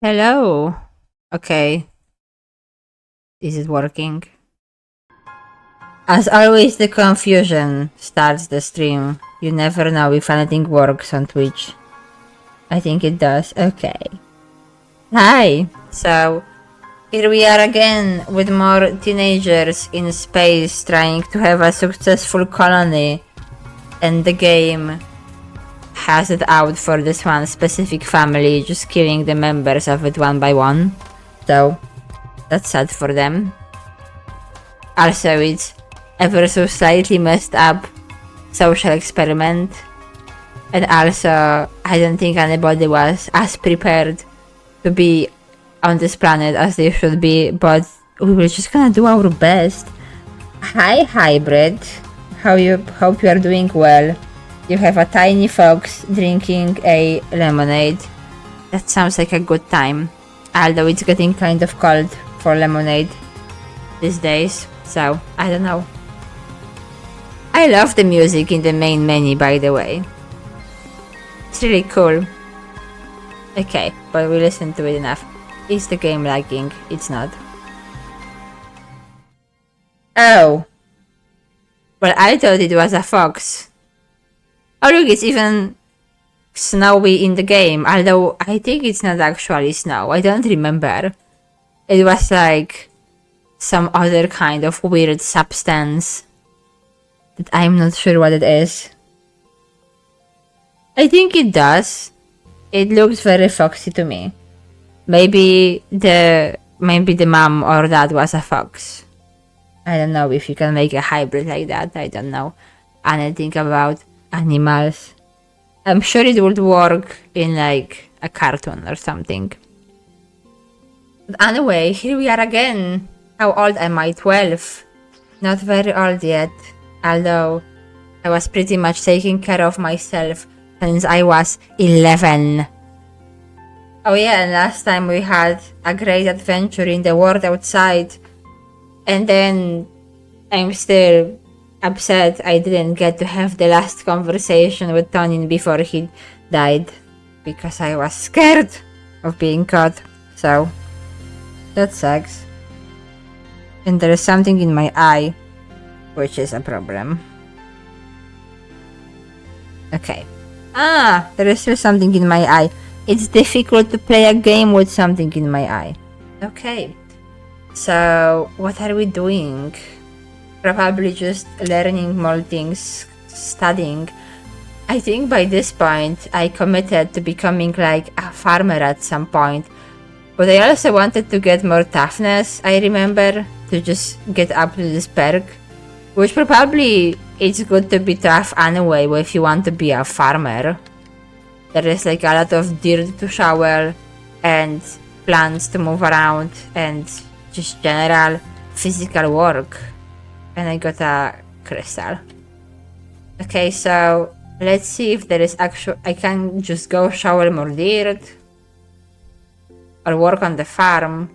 Hello. Okay, is it working? As always, the confusion starts the stream. You never know if anything works on Twitch. I think it does. Okay. Hi. So, here we are again with more teenagers in space trying to have a successful colony. And the game has it out for this one specific family, just killing the members of it one by one. So, that's sad for them. Also, it's ever so slightly messed up social experiment. And also, I don't think anybody was as prepared to be on this planet as they should be, but we were just gonna do our best. Hi, hybrid. Hope you are doing well. You have a tiny fox drinking a lemonade. That sounds like a good time. Although it's getting kind of cold for lemonade these days, so I don't know. I love the music in the main menu, by the way. It's really cool. Okay, but we listened to it enough. Is the game lagging? It's not. Oh. Well, I thought it was a fox. Oh look, it's even snowy in the game, although I think it's not actually snow. I don't remember. It was like some other kind of weird substance that I'm not sure what it is. I think it does. It looks very foxy to me. Maybe the mom or dad was a fox. I don't know if you can make a hybrid like that. I don't know anything about animals. I'm sure it would work in like a cartoon or something. But anyway, here we are again. How old am I? 12. Not very old yet. Although I was pretty much taking care of myself since I was 11. Oh yeah, and last time we had a great adventure in the world outside. And then I'm still upset I didn't get to have the last conversation with Tonin before he died. Because I was scared of being caught. So, that sucks. And there is something in my eye, which is a problem. Okay. There is still something in my eye. It's difficult to play a game with something in my eye. Okay. So, what are we doing? Probably just learning more things, studying. I think by this point, I committed to becoming like a farmer at some point. But I also wanted to get more toughness, I remember, to just get up to this perk. Which probably it's good to be tough anyway if you want to be a farmer. There is like a lot of dirt to shovel and plants to move around and just general physical work. And I got a crystal. Okay, so let's see if there is actual. I can just go shovel more dirt or work on the farm.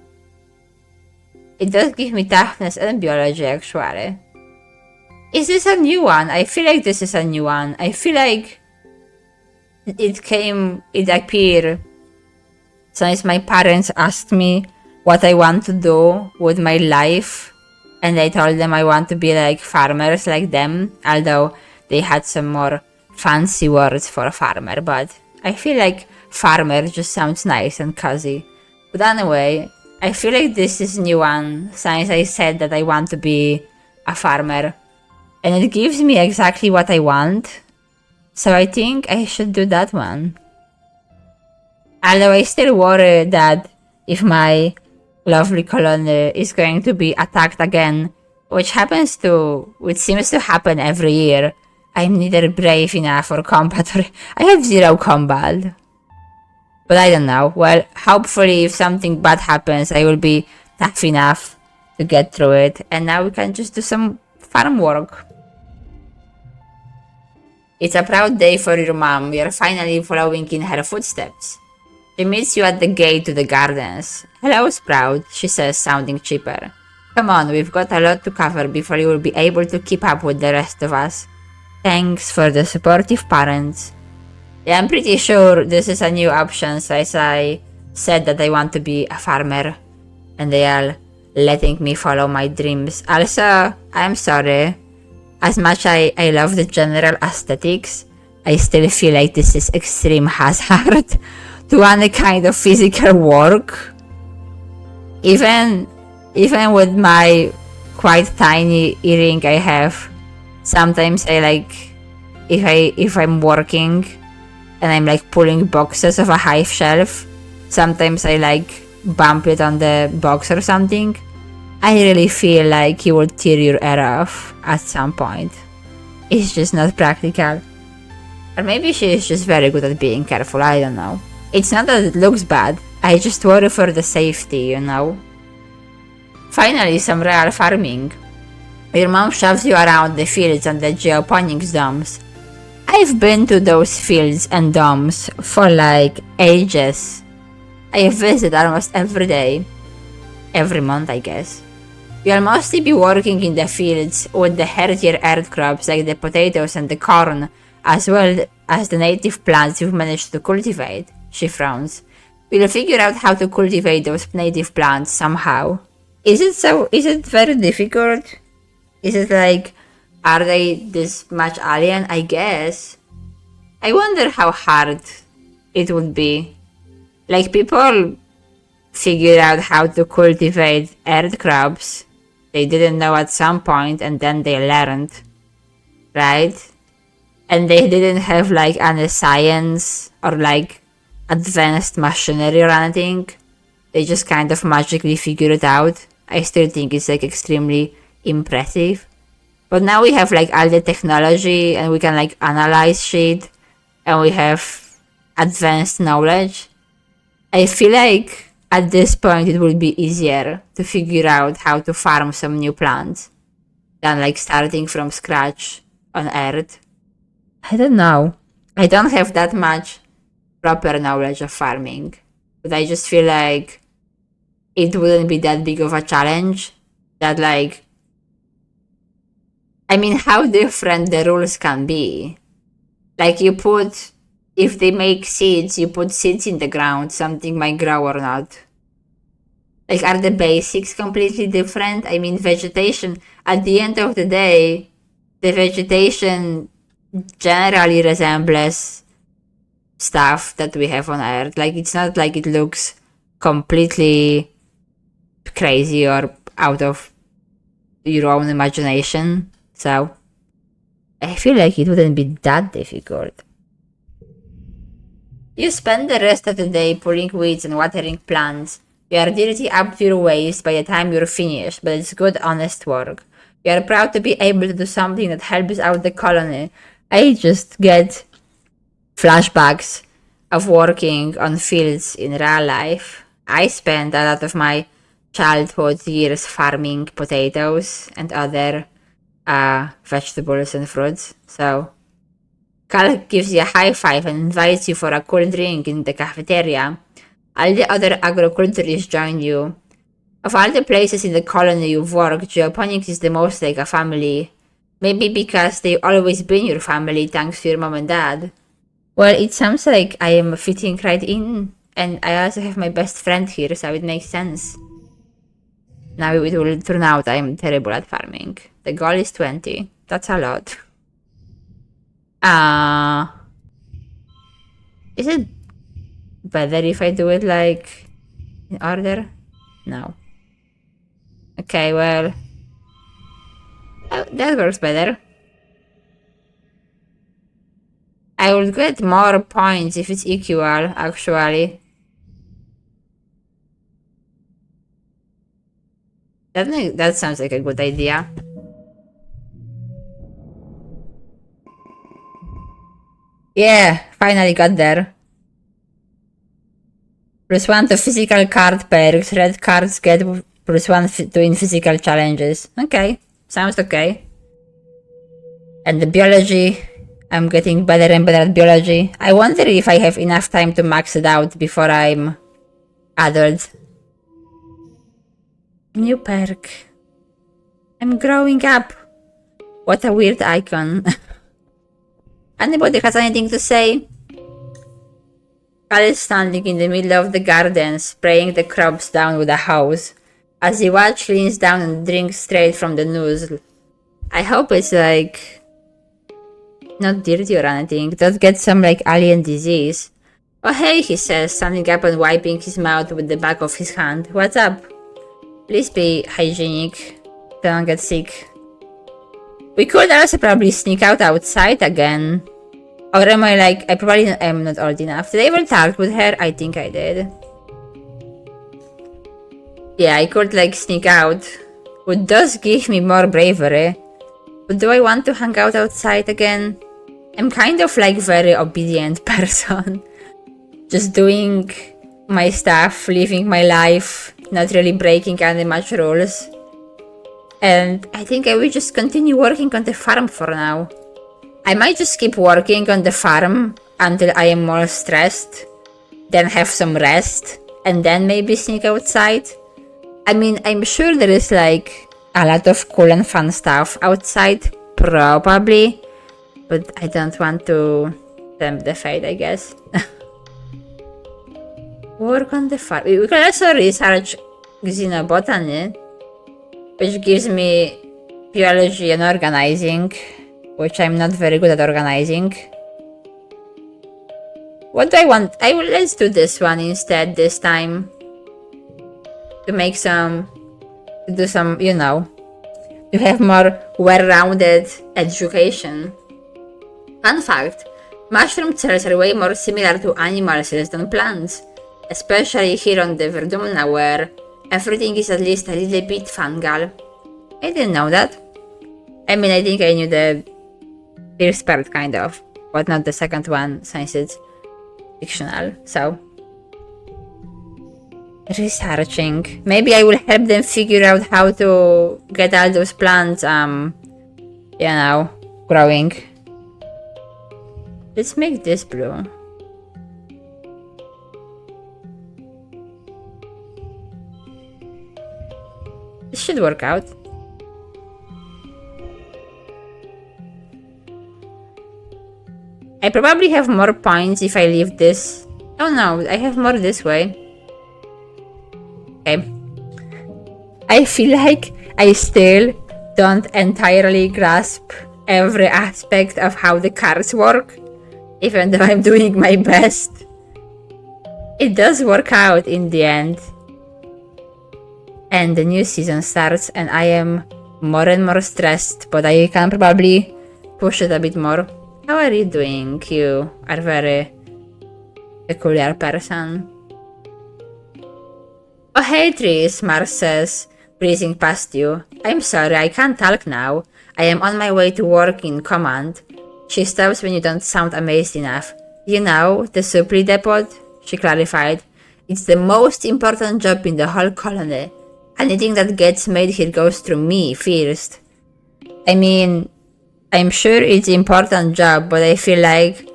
It does give me toughness and biology actually. Is this a new one? I feel like this is a new one. I feel like it appeared since my parents asked me what I want to do with my life. And I told them I want to be like farmers like them. Although they had some more fancy words for farmer. But I feel like farmer just sounds nice and cozy. But anyway, I feel like this is a new one since I said that I want to be a farmer. And it gives me exactly what I want. So I think I should do that one. Although I still worry that if my lovely colony is going to be attacked again, which seems to happen every year, I'm neither brave enough or combat or I have 0 combat. But I don't know. Well, hopefully if something bad happens, I will be tough enough to get through it. And now we can just do some farm work. It's a proud day for your mom. We are finally following in her footsteps. She meets you at the gate to the gardens. Hello, Sprout, she says, sounding chipper. Come on, we've got a lot to cover before you will be able to keep up with the rest of us. Thanks for the supportive parents. Yeah, I'm pretty sure this is a new option since I said that I want to be a farmer, and they are letting me follow my dreams. Also, I'm sorry. As much I love the general aesthetics, I still feel like this is extreme hazard to any kind of physical work. Even with my quite tiny earring I have, sometimes I like, if I'm working and I'm like pulling boxes of a high shelf, sometimes I like bump it on the box or something. I really feel like you will tear your ear off at some point. It's just not practical. Or maybe she is just very good at being careful, I don't know. It's not that it looks bad, I just worry for the safety, you know? Finally, some real farming. Your mom shoves you around the fields and the geoponics domes. I've been to those fields and domes for like ages. I visit almost every day. Every month, I guess. You'll mostly be working in the fields with the healthier earth crops like the potatoes and the corn, as well as the native plants you've managed to cultivate. She frowns. We'll figure out how to cultivate those native plants somehow. Is it very difficult? Is it like, are they this much alien? I guess. I wonder how hard it would be. Like, people figure out how to cultivate earth crops. They didn't know at some point, and then they learned, right? And they didn't have like any science or like advanced machinery or anything. They just kind of magically figured it out. I still think it's like extremely impressive. But now we have like all the technology and we can like analyze shit and we have advanced knowledge. I feel like at this point it would be easier to figure out how to farm some new plants than like starting from scratch on Earth. I don't know. I don't have that much proper knowledge of farming, but I just feel like it wouldn't be that big of a challenge. That like, I mean, how different the rules can be. Like, if they make seeds, you put seeds in the ground, something might grow or not. Like, are the basics completely different? I mean, vegetation, at the end of the day, the vegetation generally resembles stuff that we have on Earth. Like, it's not like it looks completely crazy or out of your own imagination. So, I feel like it wouldn't be that difficult. You spend the rest of the day pulling weeds and watering plants. You are dirty up to your waist by the time you're finished, but it's good, honest work. You are proud to be able to do something that helps out the colony. I just get flashbacks of working on fields in real life. I spent a lot of my childhood years farming potatoes and other vegetables and fruits, so Carl gives you a high five and invites you for a cool drink in the cafeteria. All the other agriculturists join you. Of all the places in the colony you've worked, geoponics is the most like a family. Maybe because they've always been your family thanks to your mom and dad. Well, it sounds like I am fitting right in, and I also have my best friend here, so it makes sense. Now it will turn out I am terrible at farming. The goal is 20. That's a lot. Is it better if I do it like in order? No. Okay, well, that works better. I would get more points if it's equal, actually. That sounds like a good idea. Yeah, finally got there. +1 to physical card perks. Red cards get +1 to in physical challenges. Okay, sounds okay. And the biology, I'm getting better and better at biology. I wonder if I have enough time to max it out before I'm adult. New perk. I'm growing up. What a weird icon. Anybody has anything to say? Cal is standing in the middle of the garden, spraying the crops down with a hose. As he watches, leans down and drinks straight from the nozzle. I hope it's like not dirty or anything. Don't get some like alien disease. Oh hey, he says, standing up and wiping his mouth with the back of his hand. What's up? Please be hygienic. Don't get sick. We could also probably sneak out outside again. Or am I like, I probably am not old enough. Did I ever talk with her? I think I did. Yeah, I could like sneak out. Which does give me more bravery. But do I want to hang out outside again? I'm kind of like very obedient person. Just doing my stuff, living my life, not really breaking any much rules. And I think I will just continue working on the farm for now. I might just keep working on the farm until I am more stressed, then have some rest, and then maybe sneak outside. I mean, I'm sure there is like a lot of cool and fun stuff outside, probably, but I don't want to tempt the fate, I guess. Work on the farm. We can also research xenobotany, which gives me biology and organizing, which I'm not very good at organizing. What do I want? Let's do this one instead this time. To make some, to do some, you know, to have more well-rounded education. Fun fact, mushroom cells are way more similar to animal cells than plants, especially here on the Verdumna where everything is at least a little bit fungal. I didn't know that. I mean, I think I knew the first part kind of, but not the second one since it's fictional, so. Researching. Maybe I will help them figure out how to get all those plants, you know, growing. Let's make this blue. This should work out. I probably have more points if I leave this. Oh no, I have more this way. Okay. I feel like I still don't entirely grasp every aspect of how the cards work, even though I'm doing my best. It does work out in the end. And the new season starts and I am more and more stressed, but I can probably push it a bit more. How are you doing? You are a very peculiar person. Oh hey trees, Mars says, breezing past you. I'm sorry, I can't talk now. I am on my way to work in command. She stops when you don't sound amazed enough. You know, the supply depot, she clarified. It's the most important job in the whole colony. Anything that gets made here goes through me first. I mean, I'm sure it's an important job, but I feel like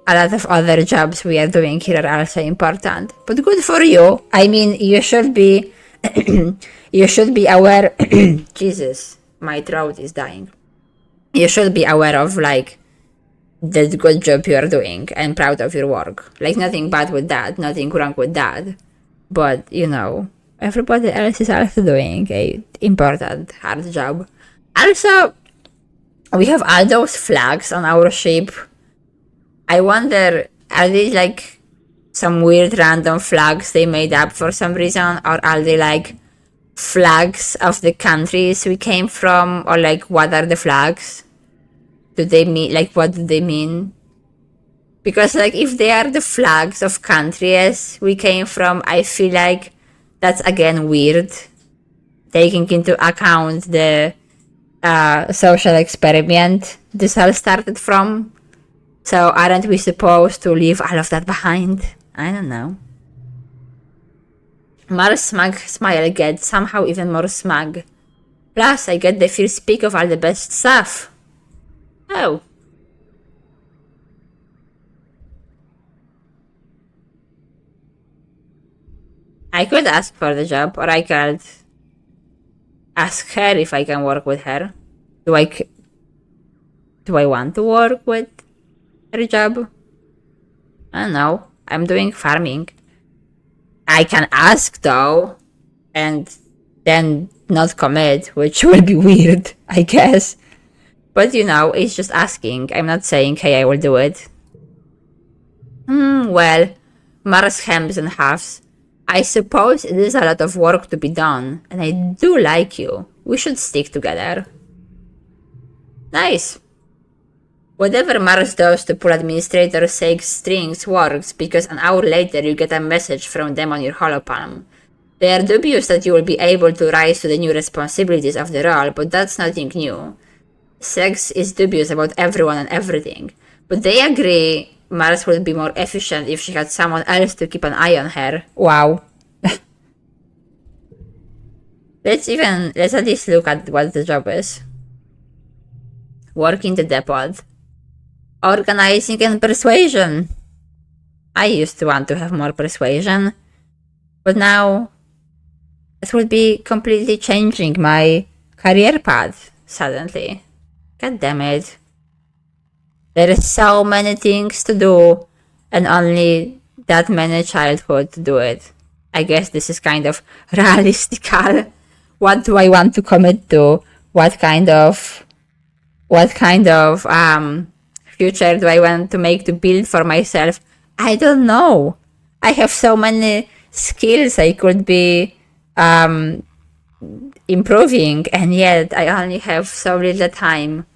a lot of other jobs we are doing here are also important. But good for you. I mean, you should be you should be aware Jesus, my throat is dying. You should be aware of like the good job you are doing and proud of your work. Like nothing bad with that, nothing wrong with that. But you know, everybody else is also doing a important hard job. Also, we have all those flags on our ship. I wonder, are they like some weird random flags they made up for some reason, or are they like flags of the countries we came from, or like what are the flags? Do they mean, like what do they mean? Because like if they are the flags of countries we came from, I feel like that's again weird, taking into account the social experiment this all started from. So aren't we supposed to leave all of that behind? I don't know. Mars' smug smile gets somehow even more smug. Plus, I get the first pick of all the best stuff. Oh. I could ask for the job, or I could ask her if I can work with her. Do I want to work with her job? I don't know. I'm doing farming. I can ask though, and then not commit, which will be weird, I guess. But you know, it's just asking. I'm not saying, hey, I will do it. Well, Mars hems and halves. I suppose it is a lot of work to be done, and I do like you. We should stick together. Nice. Whatever Mars does to pull administrator's sake strings works, because an hour later you get a message from them on your holopalm. They are dubious that you will be able to rise to the new responsibilities of the role, but that's nothing new. Sex is dubious about everyone and everything, but they agree Mars would be more efficient if she had someone else to keep an eye on her. Wow. Let's at least look at what the job is. Working the depot. Organizing and persuasion. I used to want to have more persuasion, but now it would be completely changing my career path suddenly. God damn it. There is so many things to do and only that many childhood to do it. I guess this is kind of realistical. What do I want to commit to? What kind of future do I want to make to build for myself? I don't know. I have so many skills I could be improving, and yet I only have so little time.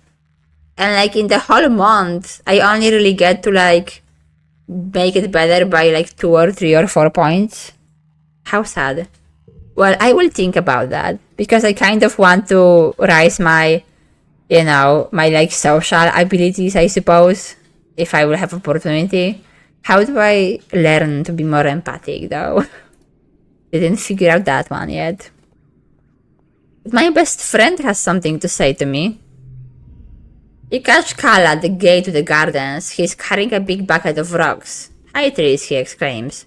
And like in the whole month, I only really get to like make it better by like 2 or 3 or 4 points. How sad. Well, I will think about that because I kind of want to rise my, my like social abilities, I suppose, if I will have opportunity. How do I learn to be more empathic though? Didn't figure out that one yet. But my best friend has something to say to me. You catch Cal at the gate to the gardens. He's carrying a big bucket of rocks. Hi, trees, he exclaims.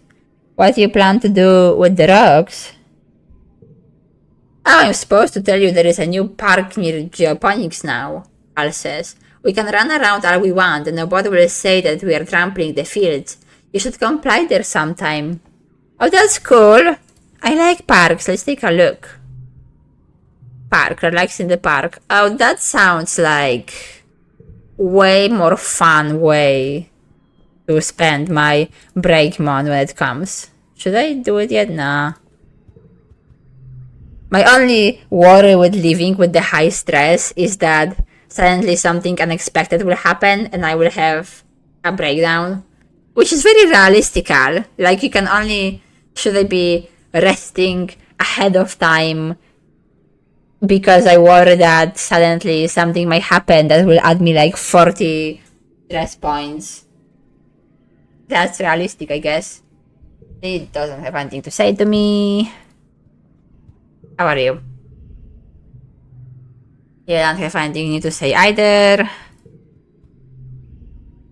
What do you plan to do with the rocks? Oh, I'm supposed to tell you there is a new park near Geoponics now, Cal says. We can run around all we want and nobody will say that we are trampling the fields. You should comply there sometime. Oh, that's cool. I like parks. Let's take a look. Park. Relax in the park. Oh, that sounds like way more fun way to spend my break month when it comes. Should I do it yet? Nah. My only worry with living with the high stress is that suddenly something unexpected will happen and I will have a breakdown, which is very realistical. Like, you can only, should I be resting ahead of time because I worry that suddenly something might happen that will add me like 40 stress points. That's realistic, I guess. It doesn't have anything to say to me. How are you? You don't have anything new to say either.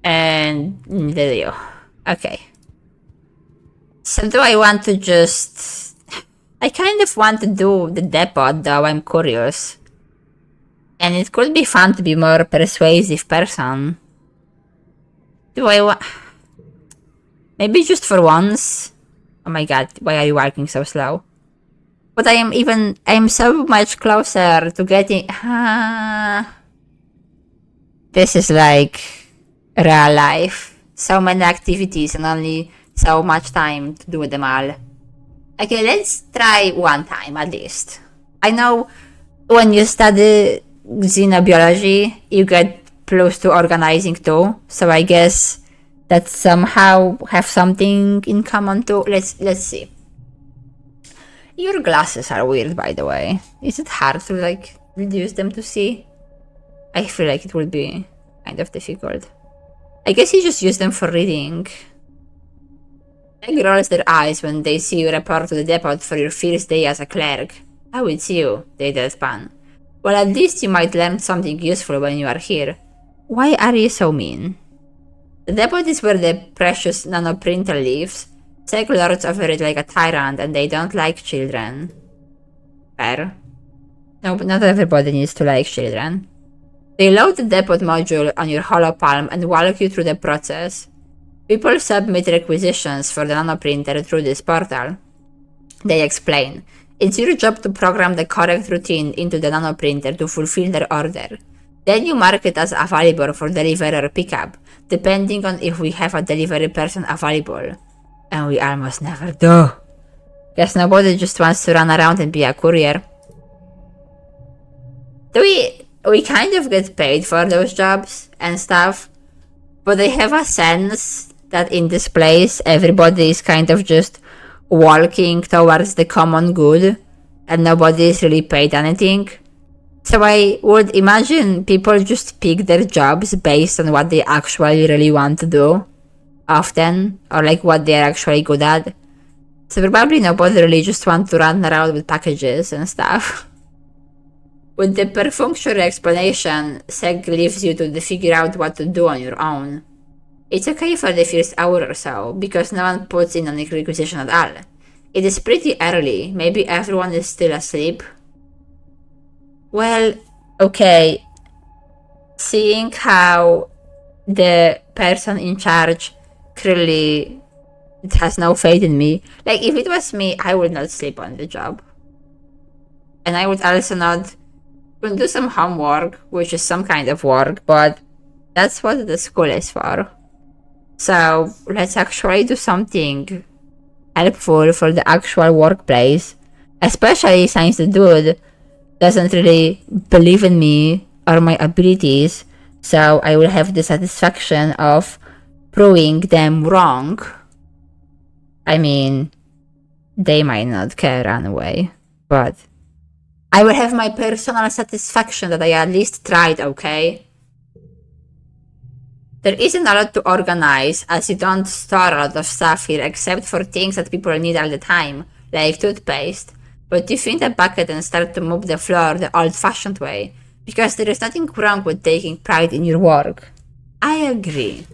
And neither do you. Okay. So do I want to just... I kind of want to do the depot, though I'm curious. And it could be fun to be more persuasive person. Do I want... Maybe just for once? Oh my god, why are you walking so slow? But I am so much closer to getting... This is like real life. So many activities and only so much time to do them all. Okay, let's try one time at least. I know when you study xenobiology, you get plus to organizing too. So I guess that somehow have something in common too. Let's see. Your glasses are weird, by the way. Is it hard to like reduce them to see? I feel like it will be kind of difficult. I guess you just use them for reading. Meg rolls their eyes when they see you report to the depot for your first day as a clerk. Oh, it's you, they deadpan. Well, at least you might learn something useful when you are here. Why are you so mean? The depot is where the precious nanoprinter lives. Tech lords operate like a tyrant and they don't like children. Fair. No, but not everybody needs to like children. They load the depot module on your holopalm and walk you through the process. People submit requisitions for the nanoprinter through this portal. They explain, it's your job to program the correct routine into the nanoprinter to fulfill their order. Then you mark it as available for delivery or pickup, depending on if we have a delivery person available. And we almost never do. Guess nobody just wants to run around and be a courier. We kind of get paid for those jobs and stuff, but I have a sense that in this place everybody is kind of just walking towards the common good and nobody is really paid anything. So I would imagine people just pick their jobs based on what they actually really want to do often, or like what they're actually good at. So probably nobody really just wants to run around with packages and stuff. With the perfunctory explanation, Seg leaves you to figure out what to do on your own. It's okay for the first hour or so, because no one puts in any requisition at all. It is pretty early, maybe everyone is still asleep. Well, okay. Seeing how the person in charge clearly has no faith in me. Like, if it was me, I would not sleep on the job. And I would also not do some homework, which is some kind of work, but that's what the school is for. So let's actually do something helpful for the actual workplace, especially since the dude doesn't really believe in me or my abilities, so I will have the satisfaction of proving them wrong. I mean, they might not care anyway, but I will have my personal satisfaction that I at least tried, okay? There isn't a lot to organize, as you don't store a lot of stuff here except for things that people need all the time, like toothpaste. But you fill the bucket and start to mop the floor the old-fashioned way, because there is nothing wrong with taking pride in your work. I agree.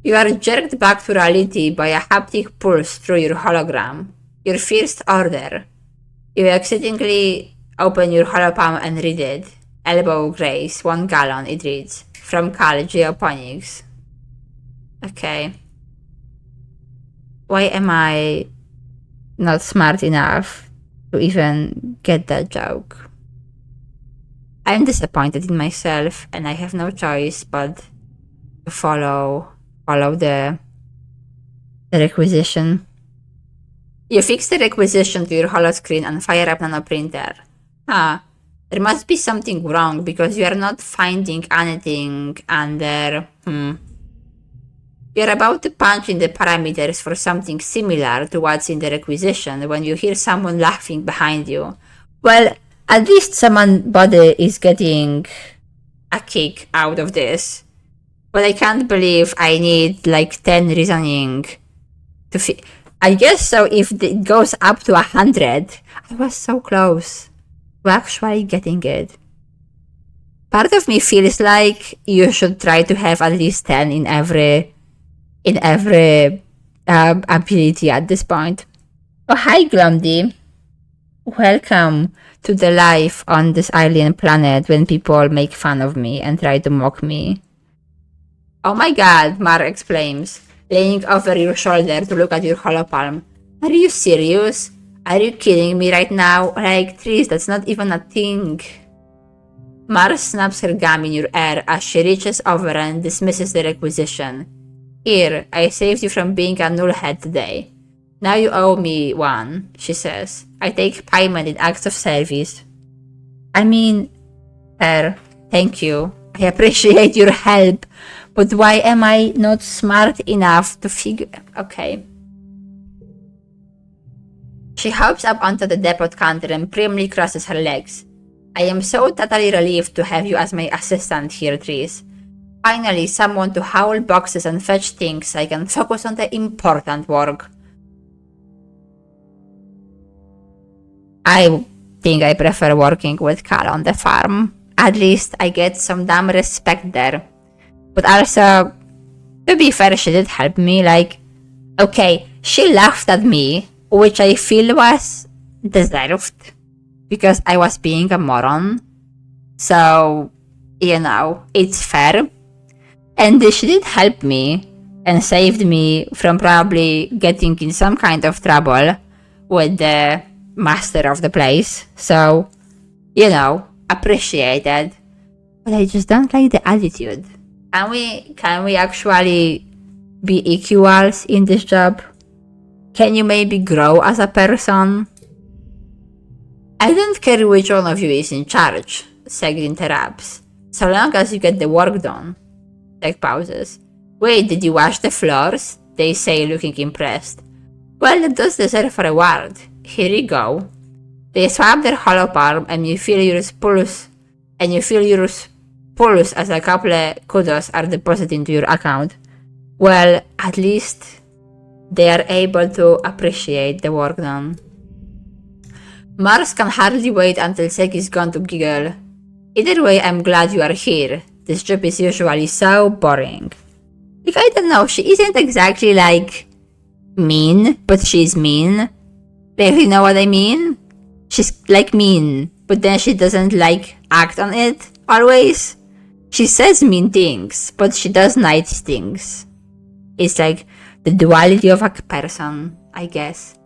You are jerked back to reality by a haptic pulse through your hologram. Your first order. You accidentally open your holopalm and read it. Elbow grace, 1 gallon, it reads. From Cal Geoponics. Okay. Why am I not smart enough to even get that joke? I'm disappointed in myself and I have no choice but to follow the requisition. You fix the requisition to your holoscreen and fire up nanoprinter. There must be something wrong because you are not finding anything under... You're about to punch in the parameters for something similar to what's in the requisition when you hear someone laughing behind you. Well, at least somebody is getting a kick out of this. But I can't believe I need like 10 reasoning to I guess so if it goes up to 100. I was so close to actually getting it. Part of me feels like you should try to have at least 10 in every ability at this point. Oh, hi Glumdy. Welcome to the life on this alien planet when people make fun of me and try to mock me. Oh my god, Mar exclaims, leaning over your shoulder to look at your holopalm. Are you serious? Are you kidding me right now? Like, Tris, that's not even a thing. Mar snaps her gum in your air as she reaches over and dismisses the requisition. Here, I saved you from being a nullhead today. Now you owe me one, she says. I take payment in acts of service. I mean, thank you. I appreciate your help, but why am I not smart enough to figure... Okay. She hops up onto the depot counter and primly crosses her legs. I am so totally relieved to have you as my assistant here, Tris. Finally, someone to haul boxes and fetch things so I can focus on the important work. I think I prefer working with Cal on the farm. At least I get some damn respect there. But also, to be fair, she did help me. Like, okay, she laughed at me, which I feel was deserved because I was being a moron. So, you know, it's fair. And she did help me, and saved me from probably getting in some kind of trouble with the master of the place. So, appreciated. But I just don't like the attitude. Can we actually be equals in this job? Can you maybe grow as a person? I don't care which one of you is in charge, Seg interrupts. So long as you get the work done. Seg pauses. Wait, did you wash the floors? They say, looking impressed. Well, that does deserve a reward. Here you go. They swap their hollow palm and you feel your pulse. And you feel your pulse as a couple of kudos are deposited into your account. Well, at least they are able to appreciate the work done. Mars can hardly wait until Seg is gone to giggle. Either way, I'm glad you are here. This job is usually so boring. Like, I don't know, she isn't exactly like mean, but she's mean. Like, you know what I mean? She's like mean, but then she doesn't like act on it always. She says mean things, but she does nice things. It's like the duality of a person, I guess.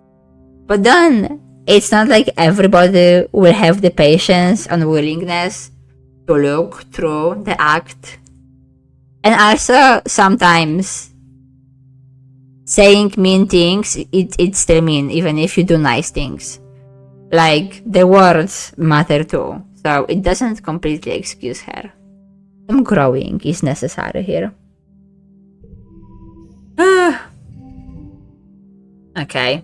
But then, it's not like everybody will have the patience and willingness to look through the act. And also, sometimes, saying mean things, it's still mean, even if you do nice things. Like, the words matter too, so it doesn't completely excuse her. Some growing is necessary here. Okay.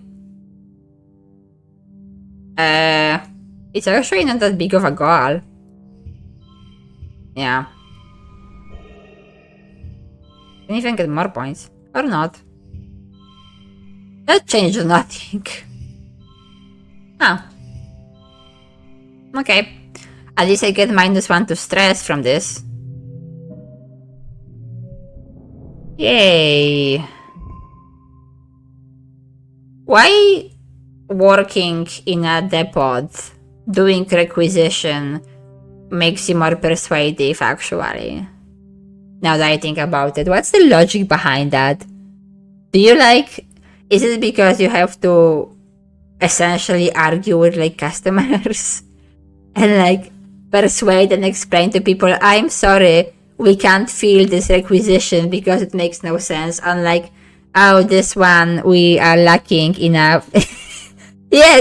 It's actually not that big of a goal. Yeah. Can even get more points. Or not. That changed nothing. Oh. Okay. At least I get -1 to stress from this. Yay. Why working in a depot, doing requisition, makes you more persuasive, actually? Now that I think about it, what's the logic behind that? Do you is it because you have to essentially argue with customers and persuade and explain to people, I'm sorry, we can't fill this requisition because it makes no sense, unlike, oh, this one we are lacking enough. Yeah,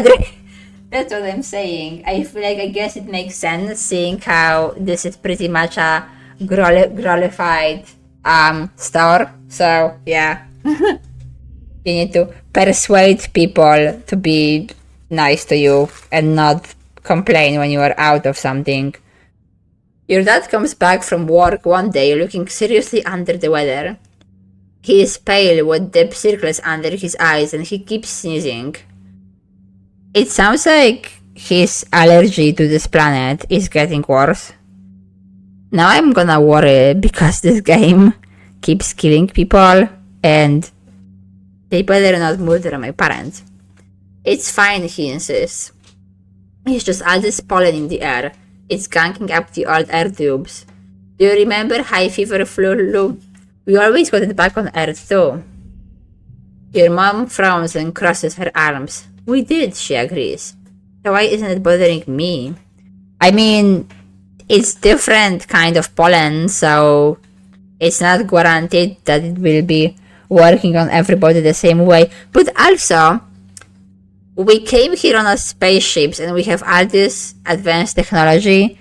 that's what I'm saying. I feel I guess it makes sense, seeing how this is pretty much a glorified store. So yeah. You need to persuade people to be nice to you and not complain when you are out of something. Your dad comes back from work one day looking seriously under the weather. He is pale with deep circles under his eyes and he keeps sneezing. It sounds like his allergy to this planet is getting worse. Now I'm gonna worry because this game keeps killing people and they better not murder my parents. It's fine, he insists. It's just all this pollen in the air. It's ganking up the old air tubes. Do you remember high fever flu? We always got it back on Earth too. Your mom frowns and crosses her arms. We did, she agrees. So why isn't it bothering me? I mean, it's different kind of pollen, so it's not guaranteed that it will be working on everybody the same way. But also, we came here on a spaceships and we have all this advanced technology.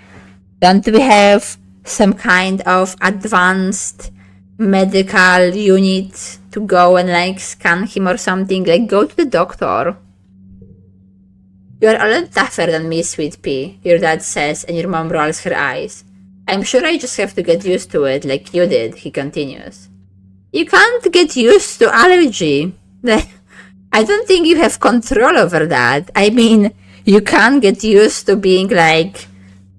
Don't we have some kind of advanced medical unit to go and scan him or something? Go to the doctor. You're a lot tougher than me, sweet pea, your dad says, and your mom rolls her eyes. I'm sure I just have to get used to it like you did, he continues. You can't get used to allergy. I don't think you have control over that. I mean, you can get used to being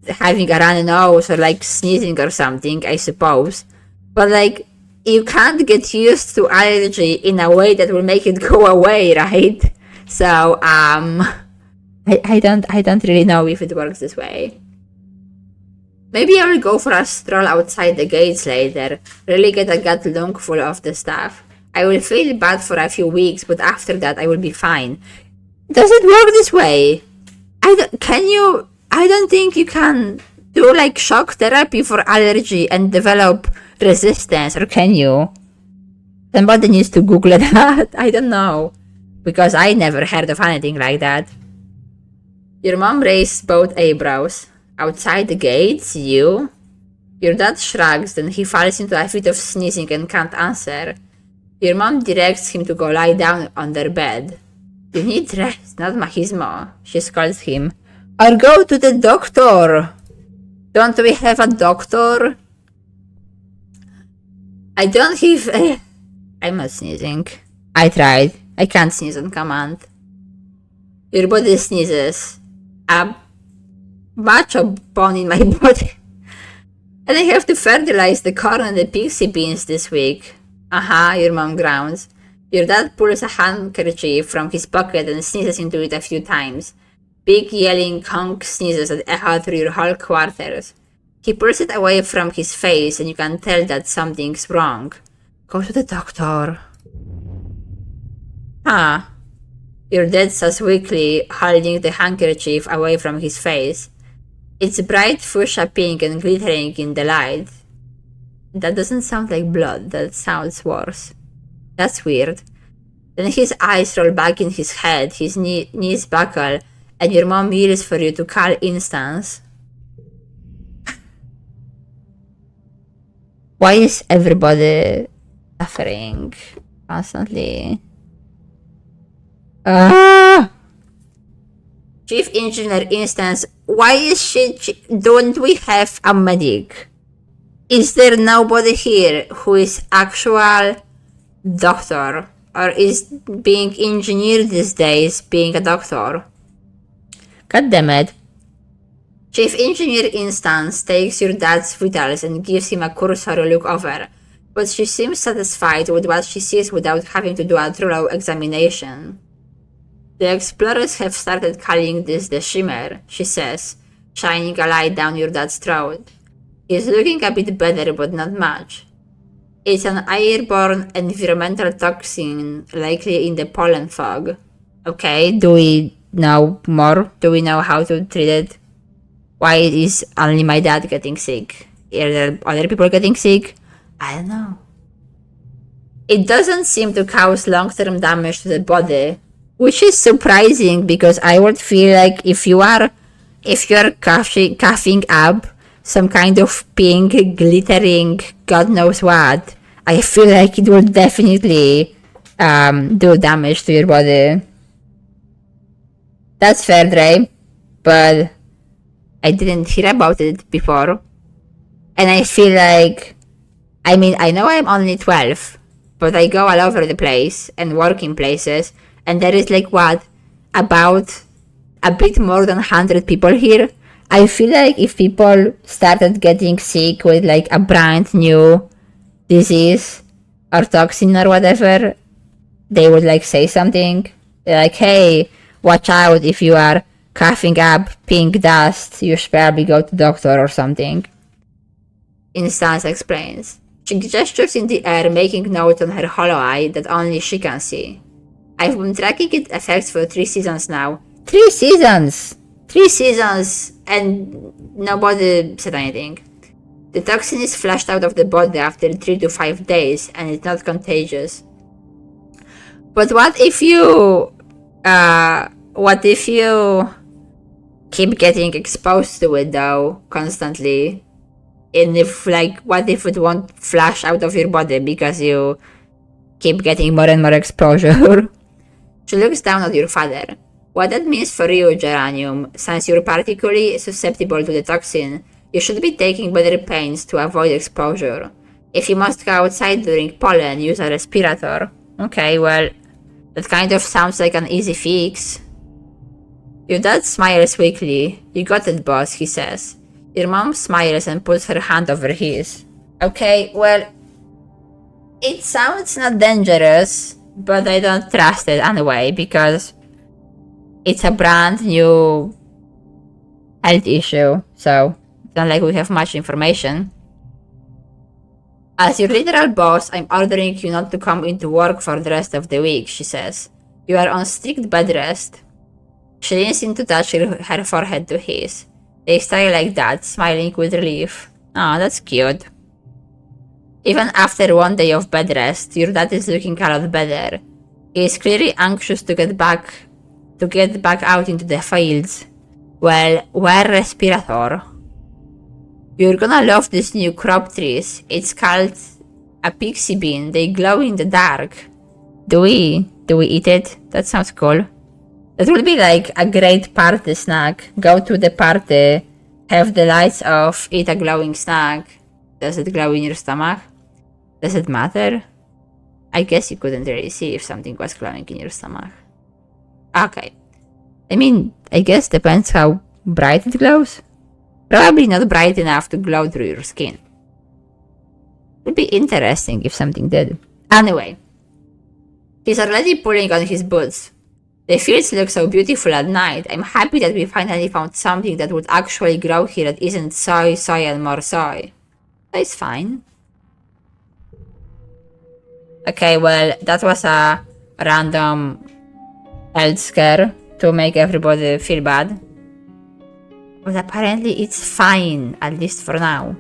having a runny nose or sneezing or something, I suppose. But you can't get used to allergy in a way that will make it go away, right? So, I don't really know if it works this way. Maybe I will go for a stroll outside the gates later, really get a gut lungful of the stuff. I will feel bad for a few weeks, but after that I will be fine. Does it work this way? I don't think you can do like shock therapy for allergy and develop resistance, or can you? Somebody needs to Google that. I don't know. Because I never heard of anything like that. Your mom raised both eyebrows. Outside the gates, you? Your dad shrugs, then he falls into a fit of sneezing and can't answer. Your mom directs him to go lie down on their bed. You need rest, not machismo, she scolds him. Or go to the doctor. Don't we have a doctor? I don't have... I'm not sneezing. I tried. I can't sneeze on command. Your body sneezes. A macho bone in my body. And I have to fertilize the corn and the pixie beans this week. Your mom grounds. Your dad pulls a handkerchief from his pocket and sneezes into it a few times. Big yelling honk sneezes that echo through your whole quarters. He pulls it away from his face and you can tell that something's wrong. Go to the doctor. Your dad says weakly, holding the handkerchief away from his face. It's bright fuchsia pink and glittering in the light. That doesn't sound like blood, that sounds worse. That's weird. Then his eyes roll back in his head, his knees buckle, and your mom yells for you to call instance. Why is everybody suffering constantly? Chief Engineer Instance, why is she... Don't we have a medic? Is there nobody here who is actual doctor? Or is being engineer these days being a doctor? God damn it. Chief Engineer Instance takes your dad's vitals and gives him a cursory look over, but she seems satisfied with what she sees without having to do a thorough examination. The explorers have started calling this the Shimmer, she says, shining a light down your dad's throat. He's looking a bit better, but not much. It's an airborne environmental toxin, likely in the pollen fog. Okay, do we know more? Do we know how to treat it? Why is only my dad getting sick? Are there other people getting sick? I don't know. It doesn't seem to cause long-term damage to the body, which is surprising because I would feel like if you're coughing up some kind of pink, glittering, God knows what, I feel like it would definitely do damage to your body. That's fair, Dre, but I didn't hear about it before. And I feel like, I mean, I know I'm only 12, but I go all over the place and work in places, and there is like what, about a bit more than 100 people here. I feel like if people started getting sick with like a brand new disease or toxin or whatever, they would like say something. They're like, hey, watch out, if you are coughing up pink dust, you should probably go to doctor or something. Instance explains. She gestures in the air, making notes on her hollow eye that only she can see. I've been tracking its effects for 3 seasons now. 3 seasons! 3 seasons! And nobody said anything. The toxin is flushed out of the body after 3 to 5 days, and it's not contagious. But what if you keep getting exposed to it though, constantly? And if, like, what if it won't flush out of your body because you keep getting more and more exposure? She looks down at your father. What that means for you, Geranium, since you're particularly susceptible to the toxin, you should be taking better pains to avoid exposure. If you must go outside during pollen, use a respirator. Okay, well, that kind of sounds like an easy fix. Your dad smiles weakly. You got it, boss, he says. Your mom smiles and puts her hand over his. Okay, well, it sounds not dangerous, but I don't trust it anyway, because it's a brand new health issue, so it's Not like we have much information. As your literal boss, I'm ordering you not to come into work for the rest of the week, she says. You are on strict bed rest. She leans in to touch her forehead to his. They stare like that, smiling with relief. Oh, that's cute. Even after one day of bed rest, your dad is looking a lot better. He is clearly anxious to get back out into the fields. Well, wear respirator. You're gonna love these new crop trees. It's called a pixie bean. They glow in the dark. Do we eat it? That sounds cool. That will be like a great party snack. Go to the party, have the lights off, eat a glowing snack. Does it glow in your stomach? Does it matter? I guess you couldn't really see if something was glowing in your stomach. Okay. I mean, I guess depends how bright it glows. Probably not bright enough to glow through your skin. Would be interesting if something did. Anyway. He's already pulling on his boots. The fields look so beautiful at night. I'm happy that we finally found something that would actually grow here that isn't soy, and more soy. That's fine. Okay, well, that was a random health scare to make everybody feel bad. But apparently it's fine, at least for now.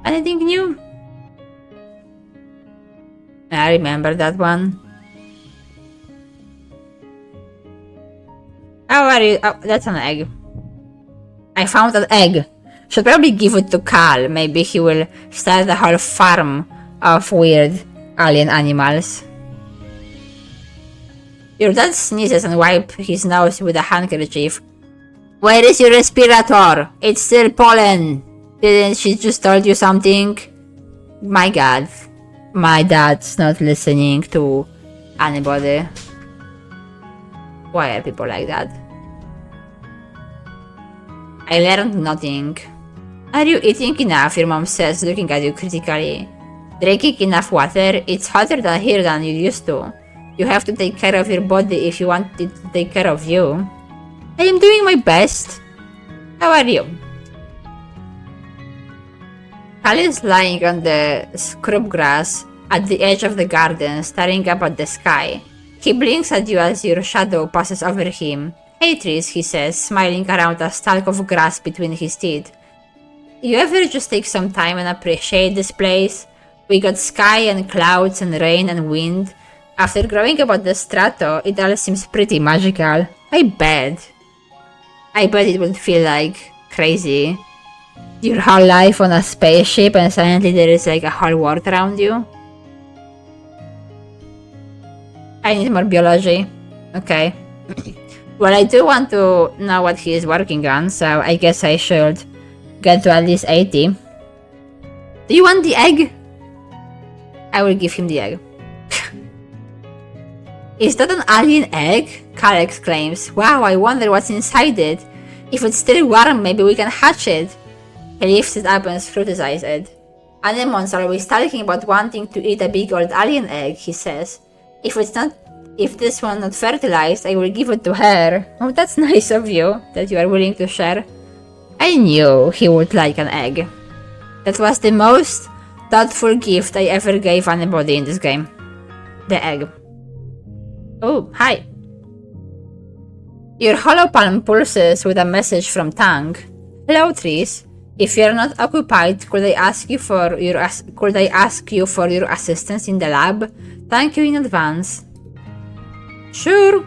Anything new? I remember that one. How are you? Oh, that's an egg. I found an egg. Should probably give it to Cal. Maybe he will start a whole farm of weird alien animals. Your dad sneezes and wipes his nose with a handkerchief. Where is your respirator? It's still pollen. Didn't she just told you something? My god. My dad's not listening to anybody. Why are people like that? I learned nothing. Are you eating enough? Your mom says, looking at you critically. Drinking enough water? It's hotter than here than you used to. You have to take care of your body if you want it to take care of you. I am doing my best. How are you? Cal is lying on the scrub grass at the edge of the garden, staring up at the sky. He blinks at you as your shadow passes over him. Hey trees, he says, smiling around a stalk of grass between his teeth. You ever just take some time and appreciate this place? We got sky and clouds and rain and wind. After growing up at the strato, it all seems pretty magical. I bet it would feel like crazy. Your whole life on a spaceship and suddenly there is like a whole world around you. I need more biology. Okay. Well, I do want to know what he is working on, so I guess I should get to at least 80. Do you want the egg? I will give him the egg. Is that an alien egg? Cal exclaims. Wow, I wonder what's inside it. If it's still warm, maybe we can hatch it. He lifts it up and scrutinizes it. Anemone's always talking about wanting to eat a big old alien egg, he says. If this one not fertilized, I will give it to her. Oh, that's nice of you, that you are willing to share. I knew he would like an egg. That was the most thoughtful gift I ever gave anybody in this game. The egg. Oh, hi. Your hollow palm pulses with a message from Tang. Hello, trees. If you're not occupied, could I ask you for your assistance in the lab? Thank you in advance. Sure.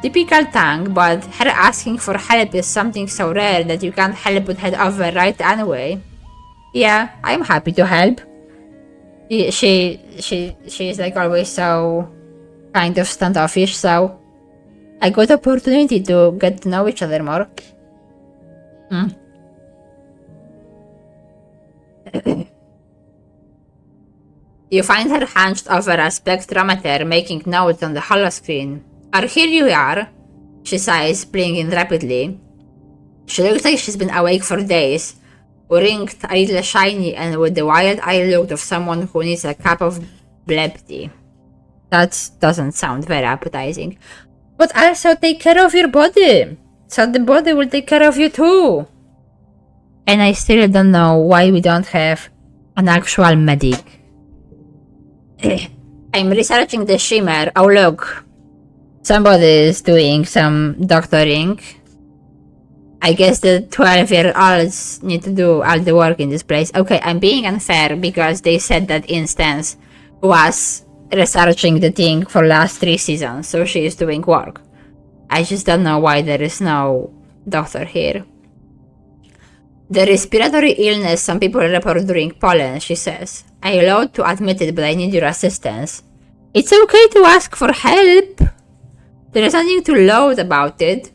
Typical Tang, but her asking for help is something so rare that you can't help but head over right anyway. Yeah, I'm happy to help. She's like always so kind of standoffish, so I got opportunity to get to know each other more. You find her hunched over a spectrometer, making notes on the holoscreen. Here you are, she sighs, blinking rapidly. She looks like she's been awake for days, ringed, a little shiny, and with the wild eye look of someone who needs a cup of bleb tea. That doesn't sound very appetizing. But also take care of your body, so the body will take care of you too. And I still don't know why we don't have an actual medic. I'm researching the shimmer. Oh look, somebody is doing some doctoring. I guess the 12-year-olds need to do all the work in this place. Okay, I'm being unfair because they said that Instance was researching the thing for last 3 seasons, so she is doing work. I just don't know why there is no doctor here. The respiratory illness some people report during pollen, she says. I loathe to admit it, but I need your assistance. It's okay to ask for help. There is nothing to loathe about it.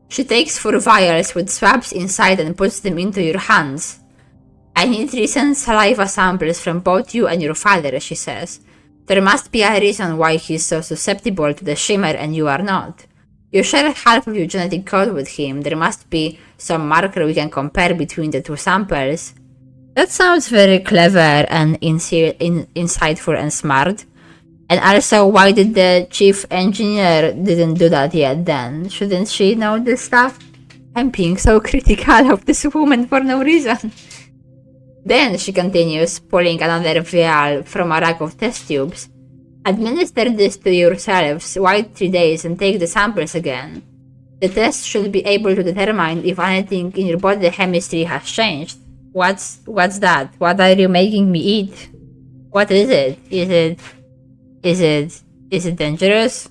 She takes 4 vials with swabs inside and puts them into your hands. I need recent saliva samples from both you and your father, she says. There must be a reason why he's so susceptible to the shimmer and you are not. You share half of your genetic code with him. There must be some marker we can compare between the 2 samples. That sounds very clever and insightful and smart. And also, why did the chief engineer didn't do that yet then? Shouldn't she know this stuff? I'm being so critical of this woman for no reason. Then, she continues, pulling another vial from a rack of test tubes. Administer this to yourselves, wait 3 days and take the samples again. The test should be able to determine if anything in your body chemistry has changed. What's that? What are you making me eat? What is it? Is it dangerous?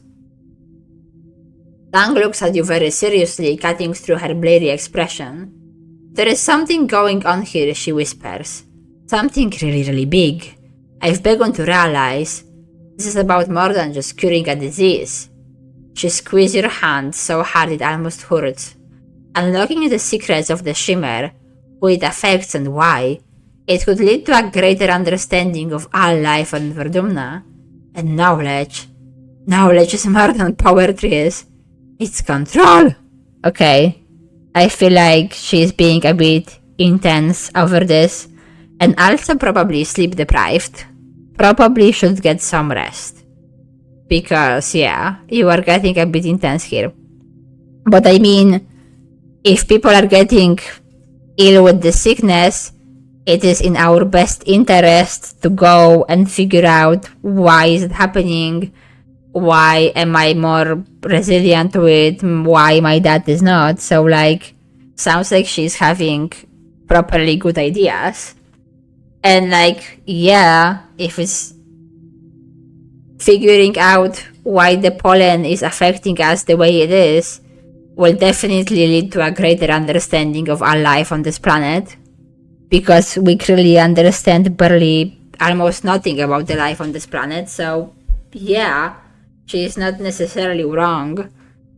Tang looks at you very seriously, cutting through her blurry expression. There is something going on here, she whispers. Something really big. I've begun to realize this is about more than just curing a disease. She squeezes your hand so hard it almost hurts. Unlocking the secrets of the shimmer, who it affects and why, it could lead to a greater understanding of all life on Verdumna. And knowledge is more than power trees. It's control. Okay. I feel like she's being a bit intense over this. And also probably sleep deprived. Probably should get some rest. Because, yeah, you are getting a bit intense here. But I mean, if people are getting ill with the sickness, it is in our best interest to go and figure out why is it happening, why am I more resilient to it, why my dad is not. So like, sounds like she's having properly good ideas. And like, yeah, if it's figuring out why the pollen is affecting us the way it is, will definitely lead to a greater understanding of our life on this planet. Because we clearly understand barely almost nothing about the life on this planet, so yeah, she is not necessarily wrong.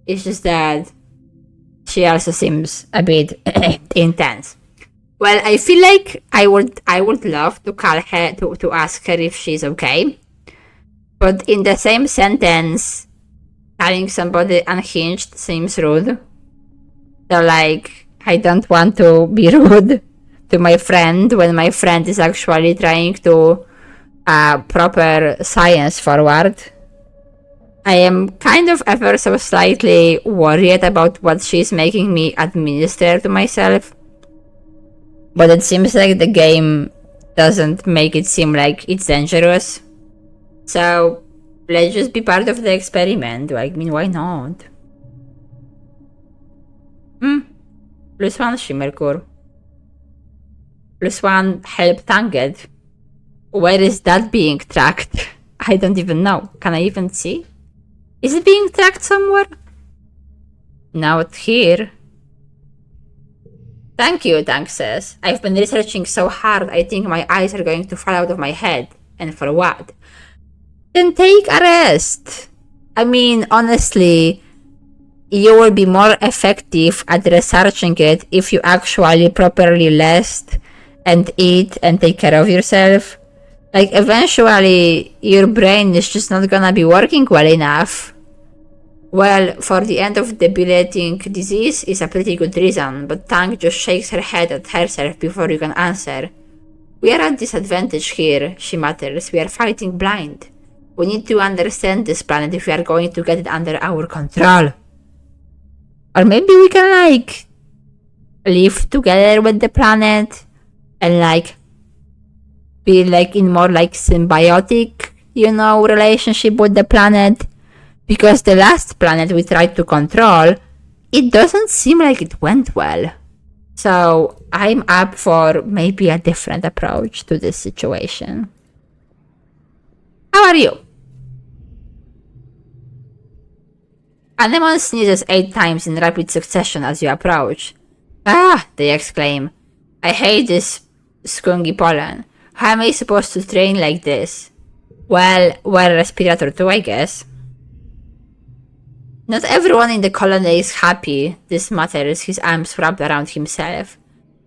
It's just that she also seems a bit intense. Well, I feel like I would love to call her to ask her if she's okay. But in the same sentence, calling somebody unhinged seems rude. So like, I don't want to be rude to my friend when my friend is actually trying to proper science forward. I am kind of ever so slightly worried about what she's making me administer to myself. But it seems like the game doesn't make it seem like it's dangerous. So let's just be part of the experiment. I mean, why not? +1 shimmer core. +1 help target. Where is that being tracked? I don't even know. Can I even see? Is it being tracked somewhere? Not here. Thank you, Tank says. I've been researching so hard I think my eyes are going to fall out of my head. And for what? Then take a rest. I mean, honestly, you will be more effective at researching it if you actually properly rest and eat and take care of yourself. Like, eventually, your brain is just not gonna be working well enough. Well, for the end of debilitating disease is a pretty good reason, but Tang just shakes her head at herself before you can answer. We are at disadvantage here, she mutters. We are fighting blind. We need to understand this planet if we are going to get it under our control. Or maybe we can, like, live together with the planet and like be like in more like symbiotic, relationship with the planet. Because the last planet we tried to control, it doesn't seem like it went well. So I'm up for maybe a different approach to this situation. How are you? Anemone sneezes 8 times in rapid succession as you approach. Ah, they exclaim. I hate this skunky pollen. How am I supposed to train like this? Well, wear a respirator too, I guess. Not everyone in the colony is happy this matters, his arms wrapped around himself.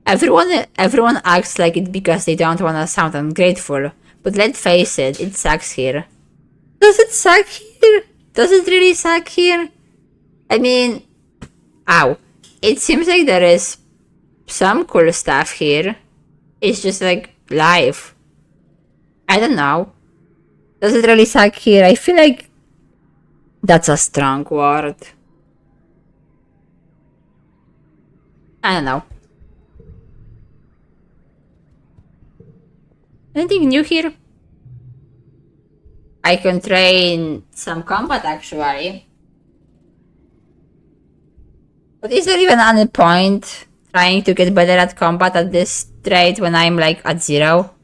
Everyone acts like it because they don't want to sound ungrateful, but let's face it sucks here. Does it suck here? Does it really suck here? I mean, ow. It seems like there is some cool stuff here. It's just like life. I don't know. Does it really suck here? I feel like that's a strong word. I don't know. Anything new here? I can train some combat actually. But is there even any point trying to get better at combat at this rate when I'm like at 0?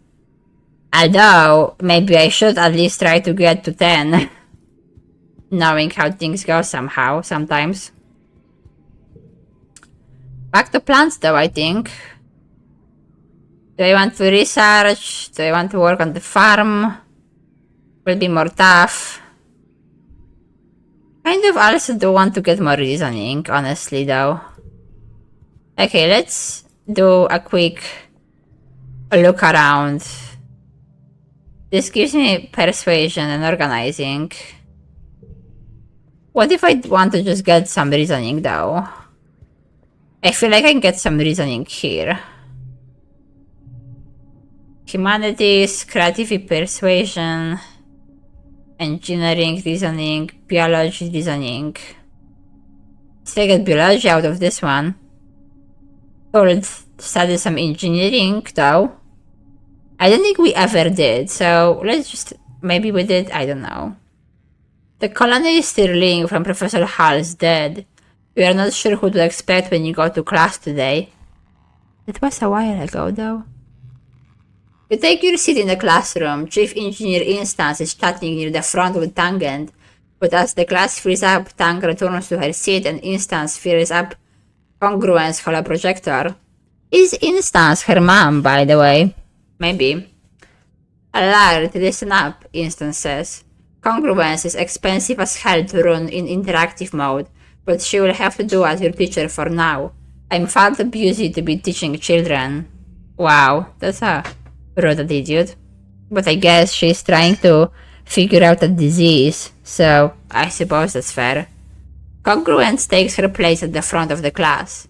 Although, maybe I should at least try to get to 10. Knowing how things go somehow, sometimes. Back to plants though, I think. Do I want to research? Do I want to work on the farm? Will be more tough. Kind of also do want to get more reasoning, honestly though. Okay, let's do a quick look around. This gives me persuasion and organizing. What if I want to just get some reasoning though? I feel like I can get some reasoning here. Humanities, creativity, persuasion, engineering, reasoning, biology, reasoning. Let's get biology out of this one. We'll study some engineering though. I don't think we ever did, so let's just... maybe we did, I don't know. The colony is still reeling from Professor Hall's death. We are not sure who to expect when you go to class today. It was a while ago though. You take your seat in the classroom. Chief Engineer Instance is chatting near the front with Tangent, but as the class fills up, Tang returns to her seat and Instance fires up Congruence holoprojector. Is Instance her mom, by the way? Maybe. Alert, listen up, Instance says. Congruence is expensive as hell to run in interactive mode, but she will have to do as your teacher for now. I'm far too busy to be teaching children. Wow, that's a rude attitude. But I guess she's trying to figure out a disease, so I suppose that's fair. Congruence takes her place at the front of the class.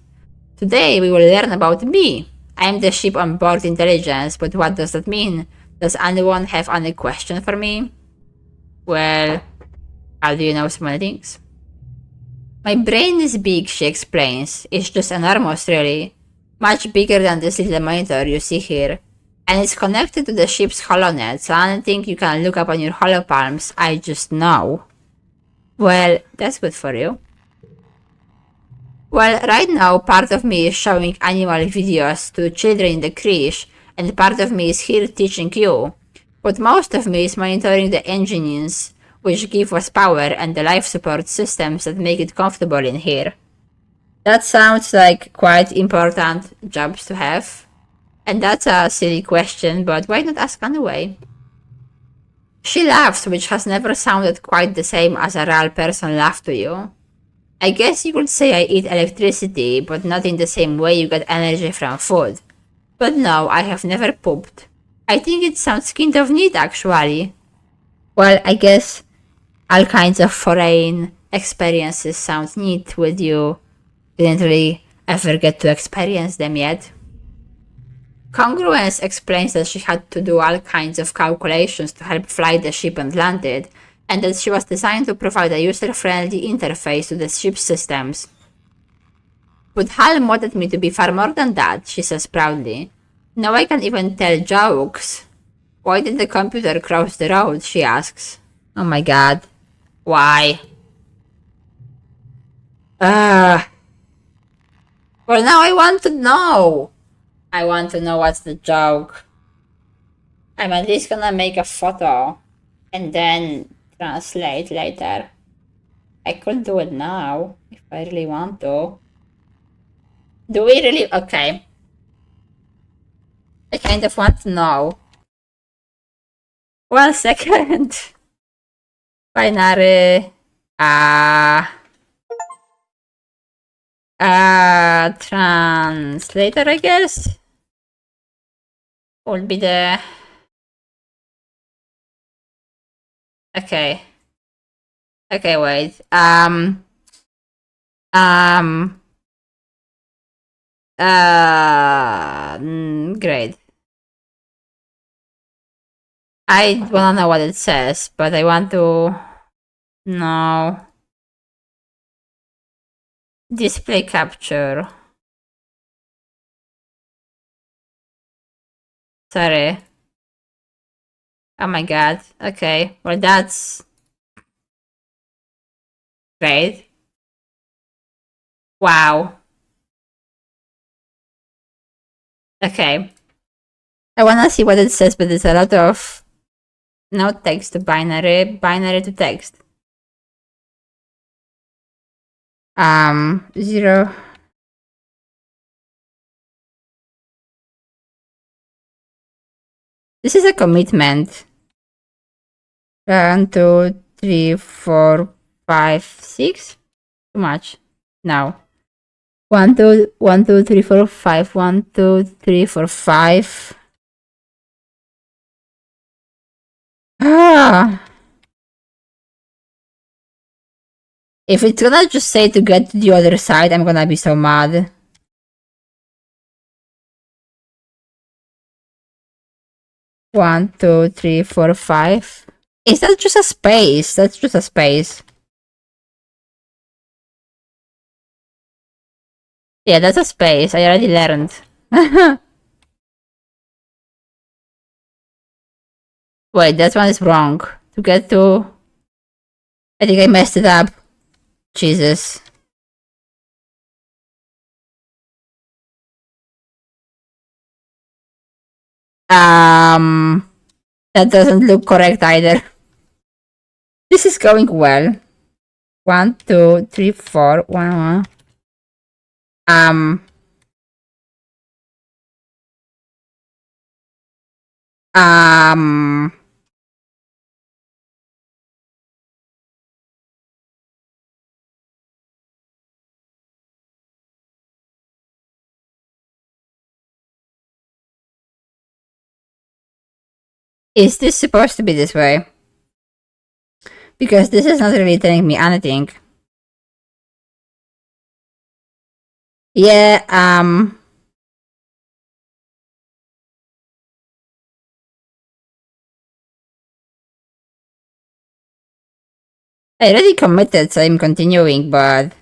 Today we will learn about me. I am the ship on board intelligence, but what does that mean? Does anyone have any question for me? Well, how do you know so many things? My brain is big, she explains. It's just enormous, really. Much bigger than this little monitor you see here. And it's connected to the ship's holonet, so anything you can look up on your holopalms, I just know. Well, that's good for you. Well, right now, part of me is showing animal videos to children in the creche, and part of me is here teaching you. But most of me is monitoring the engines, which give us power, and the life support systems that make it comfortable in here. That sounds like quite important jobs to have. And that's a silly question, but why not ask anyway? She laughs, which has never sounded quite the same as a real person laugh to you. I guess you could say I eat electricity, but not in the same way you get energy from food. But no, I have never pooped. I think it sounds kind of neat, actually. Well, I guess all kinds of foreign experiences sound neat with you. Didn't really ever get to experience them yet. Congruence explains that she had to do all kinds of calculations to help fly the ship and land it, and that she was designed to provide a user-friendly interface to the ship's systems. But Hal modded me to be far more than that, she says proudly. Now I can even tell jokes. Why did the computer cross the road, she asks. Oh my god. Why? Well, now I want to know. I want to know what's the joke. I'm at least gonna make a photo and then translate later. I could do it now if I really want to. Do we really? Okay. I kind of want to know. 1 second. Binary. Translator, I guess. Will be the. Okay. Okay, wait. Great. I wanna know what it says, but I want to know. Display capture. Sorry. Oh my god. Okay. Well, that's great. Wow. Okay. I wanna see what it says, but there's a lot of no text to binary, binary to text. 0. This is a commitment. 1, 2, 3, 4, 5, 6. Too much. No. 1, 2, 1, 2, 3, 4, 5. 1, 2, 3, 4, 5. If it's gonna just say to get to the other side, I'm gonna be so mad. One, two, three, four, 5. Is that just a space? That's just a space. Yeah, that's a space. I already learned. Wait, that one is wrong. To get to... I think I messed it up. Jesus. That doesn't look correct either. This is going well. 1, 2, 3, 4, 1, 1. Is this supposed to be this way? Because this is not really telling me anything. Yeah, I already committed, so I'm continuing, but...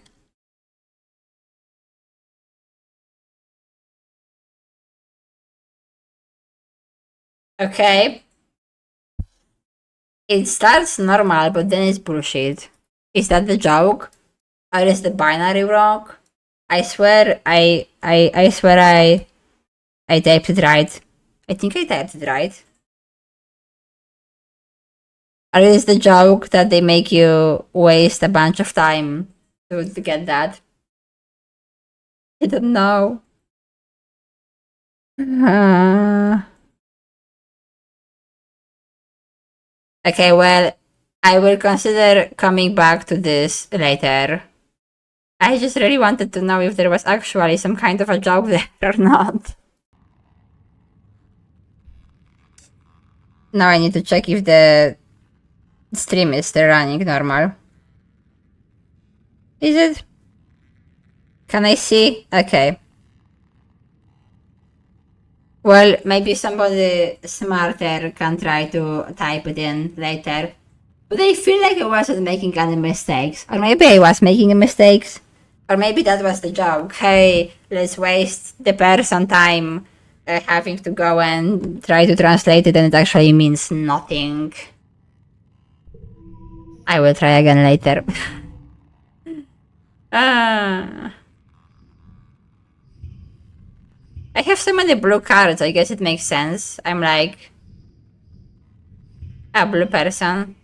Okay. It starts normal, but then it's bullshit. Is that the joke? Or is the binary wrong? I swear I typed it right. I think I typed it right. Or is the joke that they make you waste a bunch of time to get that? I don't know. Okay, well, I will consider coming back to this later. I just really wanted to know if there was actually some kind of a joke there or not. Now I need to check if the stream is still running normal. Is it? Can I see? Okay. Well, maybe somebody smarter can try to type it in later. But I feel like I wasn't making any mistakes. Or maybe I was making mistakes. Or maybe that was the joke. Hey, let's waste the person time having to go and try to translate it, and it actually means nothing. I will try again later. I have so many blue cards, I guess it makes sense. I'm like a blue person.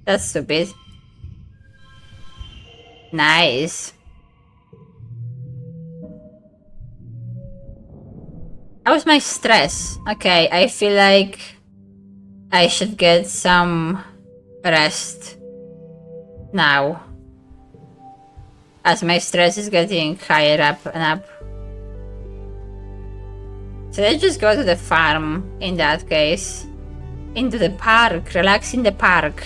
That's stupid. Nice. How's my stress? Okay, I feel like I should get some rest now, as my stress is getting higher up and up. So let's just go to the farm in that case. Into the park, relax in the park.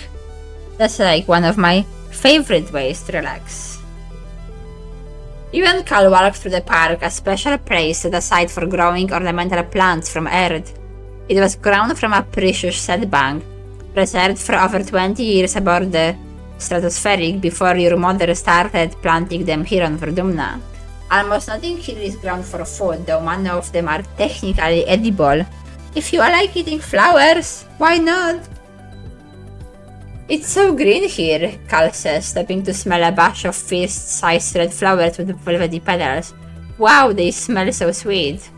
That's like one of my favorite ways to relax. You and Cal walk through the park, a special place set aside for growing ornamental plants from Earth. It was grown from a precious sandbank, preserved for over 20 years aboard the stratospheric before your mother started planting them here on Verdumna. Almost nothing here is grown for food, though many of them are technically edible. If you like eating flowers, why not? It's so green here, Cal says, stopping to smell a bunch of fist-sized red flowers with velvety petals. Wow, they smell so sweet.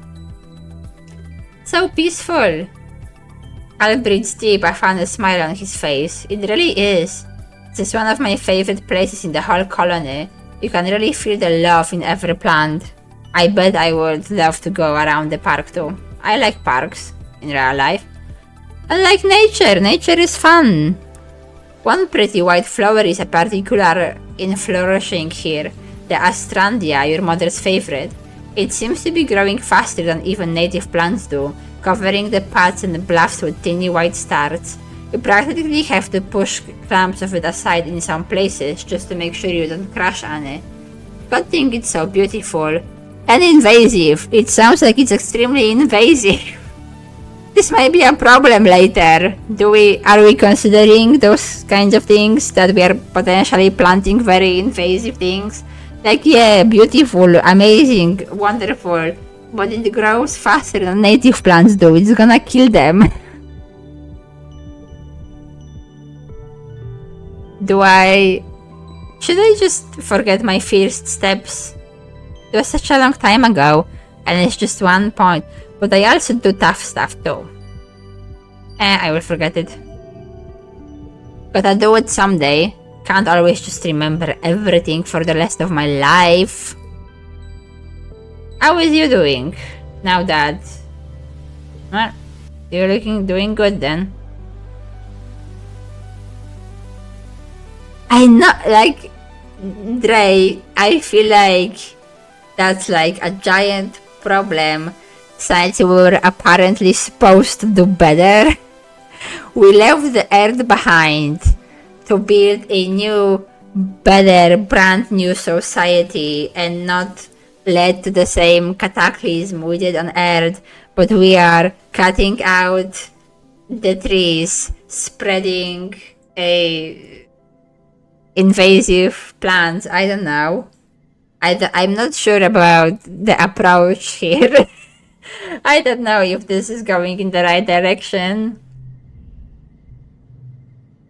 So peaceful. Cal breathes deep, I found a smile on his face. It really is. This is one of my favorite places in the whole colony. You can really feel the love in every plant. I bet I would love to go around the park too. I like parks in real life. I like nature. Nature is fun. One pretty white flower is a particular in flourishing here, the Astrandia, your mother's favorite. It seems to be growing faster than even native plants do, covering the paths and bluffs with tiny white stars. You practically have to push clumps of it aside in some places just to make sure you don't crush on it. Good thing it's so beautiful. And invasive. It sounds like it's extremely invasive. This might be a problem later. Are we considering those kinds of things, that we are potentially planting very invasive things? Like, yeah, beautiful, amazing, wonderful, but it grows faster than native plants do. It's gonna kill them. Should I just forget my first steps? It was such a long time ago, and it's just one point. But I also do tough stuff too. I will forget it. Gotta do it someday. Can't always just remember everything for the rest of my life. How is you doing? Now that... Well, you're doing good then. I know, like... Dre, I feel like... That's like a giant problem. Since we were apparently supposed to do better, we left the Earth behind to build a new, better, brand new society and not lead to the same cataclysm we did on Earth, but we are cutting out the trees, spreading invasive plants. I don't know. I'm not sure about the approach here. I don't know if this is going in the right direction.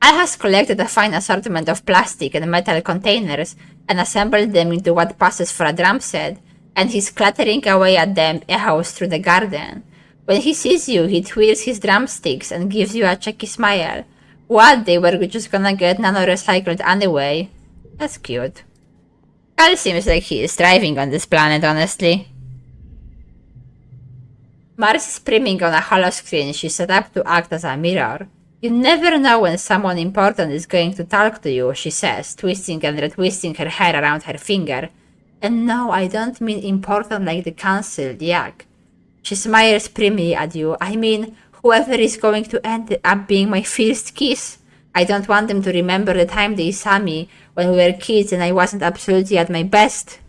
Al has collected a fine assortment of plastic and metal containers and assembled them into what passes for a drum set, and he's clattering away at them echoes through the garden. When he sees you, he twirls his drumsticks and gives you a cheeky smile. What, they were just gonna get nano-recycled anyway? That's cute. Cal seems like he is thriving on this planet, honestly. Mars is priming on a holoscreen she set up to act as a mirror. You never know when someone important is going to talk to you, she says, twisting and retwisting her hair around her finger. And no, I don't mean important like the council, yuck. She smiles primly at you. I mean, whoever is going to end up being my first kiss. I don't want them to remember the time they saw me when we were kids and I wasn't absolutely at my best.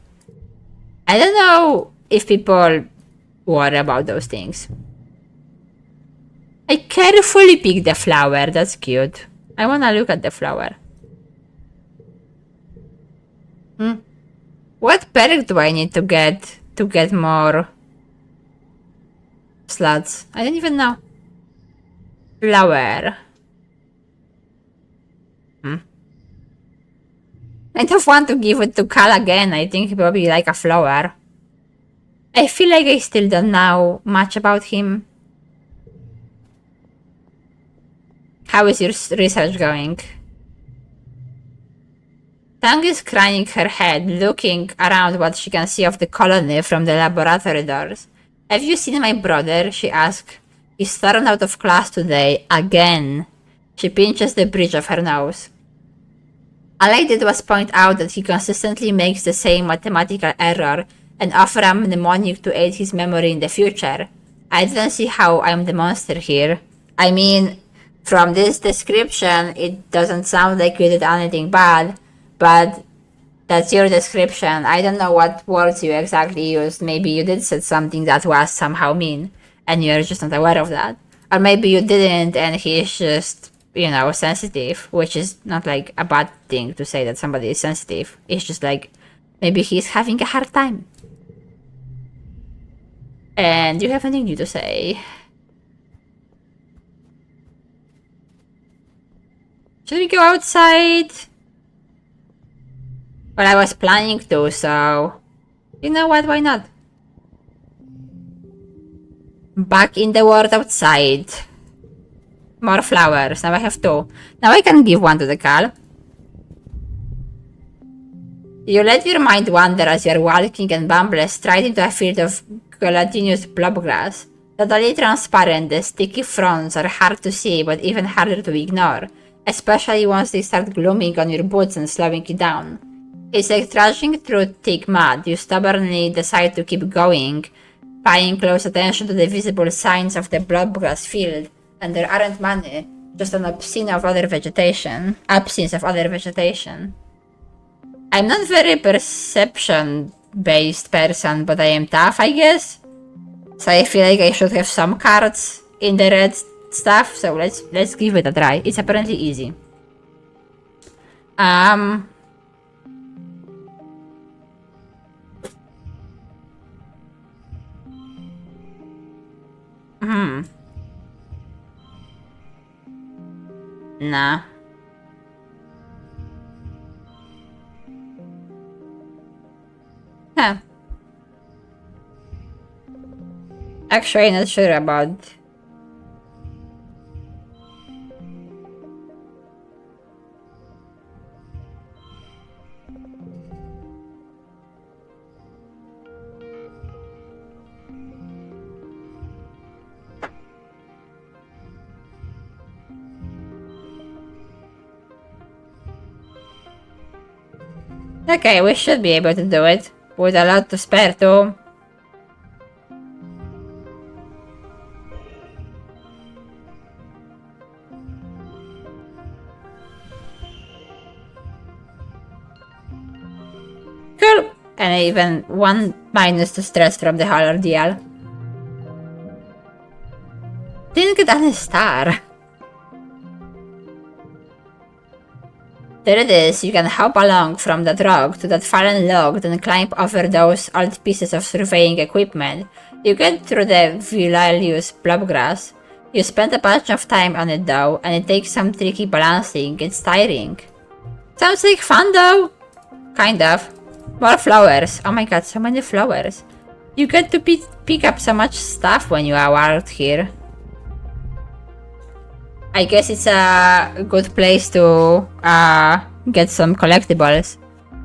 I don't know if people worry about those things. I carefully pick the flower. That's cute. I wanna look at the flower. What perk do I need to get more slots? I don't even know. Flower. I don't want to give it to Cal again. I think he probably like a flower. I feel like I still don't know much about him. How is your research going? Tang is craning her head, looking around what she can see of the colony from the laboratory doors. Have you seen my brother? She asked. He's thrown out of class today, again. She pinches the bridge of her nose. All I did was point out that he consistently makes the same mathematical error and offer a mnemonic to aid his memory in the future. I didn't see how I'm the monster here. I mean, from this description, it doesn't sound like you did anything bad, but that's your description. I don't know what words you exactly used. Maybe you did say something that was somehow mean, and you're just not aware of that. Or maybe you didn't, and he's just, sensitive, which is not like a bad thing to say that somebody is sensitive. It's just like, maybe he's having a hard time. And you have anything new to say? Should we go outside? Well, I was planning to, so... You know what, why not? Back in the world outside. More flowers. Now I have two. Now I can give one to the Cal. You let your mind wander as you are walking and bumble straight into a field of gelatinous blobgrass. Totally transparent, the sticky fronds are hard to see but even harder to ignore, especially once they start glooming on your boots and slowing you down. It's like trudging through thick mud. You stubbornly decide to keep going, paying close attention to the visible signs of the blobgrass field, and there aren't many, just an absence of other vegetation. I'm not very perception-based person, but I am tough, I guess. So I feel like I should have some cards in the red stuff, so let's give it a try. It's apparently easy. Nah. Huh. Actually, I'm not sure about... Okay, we should be able to do it. With a lot to spare too. Cool! And even 1 minus to stress from the whole ordeal. Didn't get any star. There it is, you can hop along from that rock to that fallen log, then climb over those old pieces of surveying equipment. You get through the vilarious blobgrass. You spend a bunch of time on it though, and it takes some tricky balancing, it's tiring. Sounds like fun though? Kind of. More flowers, oh my god, so many flowers. You get to pick up so much stuff when you are out here. I guess it's a good place to get some collectibles.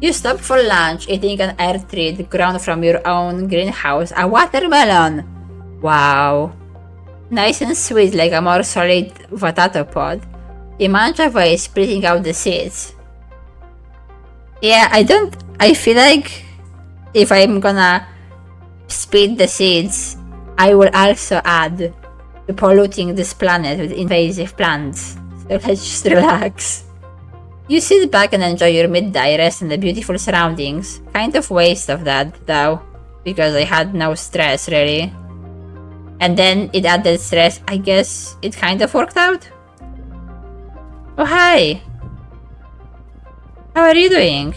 You stop for lunch, eating an air treat grown from your own greenhouse, a watermelon! Wow. Nice and sweet like a more solid potato pod. You munch away, splitting out the seeds. Yeah, I feel like if I'm gonna split the seeds, I will also add to polluting this planet with invasive plants. So let's just relax. You sit back and enjoy your midday rest in the beautiful surroundings. Kind of waste of that though, because I had no stress really. And then it added stress, I guess it kind of worked out? Oh hi! How are you doing?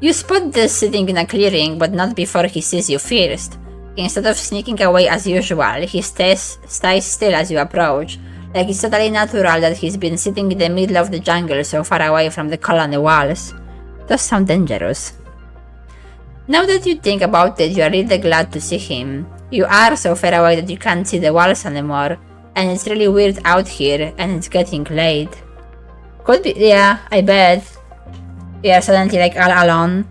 You spot this sitting in a clearing, but not before he sees you first. Instead of sneaking away as usual, he stays still as you approach, like it's totally natural that he's been sitting in the middle of the jungle so far away from the colony walls. Does sound dangerous. Now that you think about it, you are really glad to see him. You are so far away that you can't see the walls anymore, and it's really weird out here, and it's getting late. Could be, yeah, I bet. You are suddenly like all alone.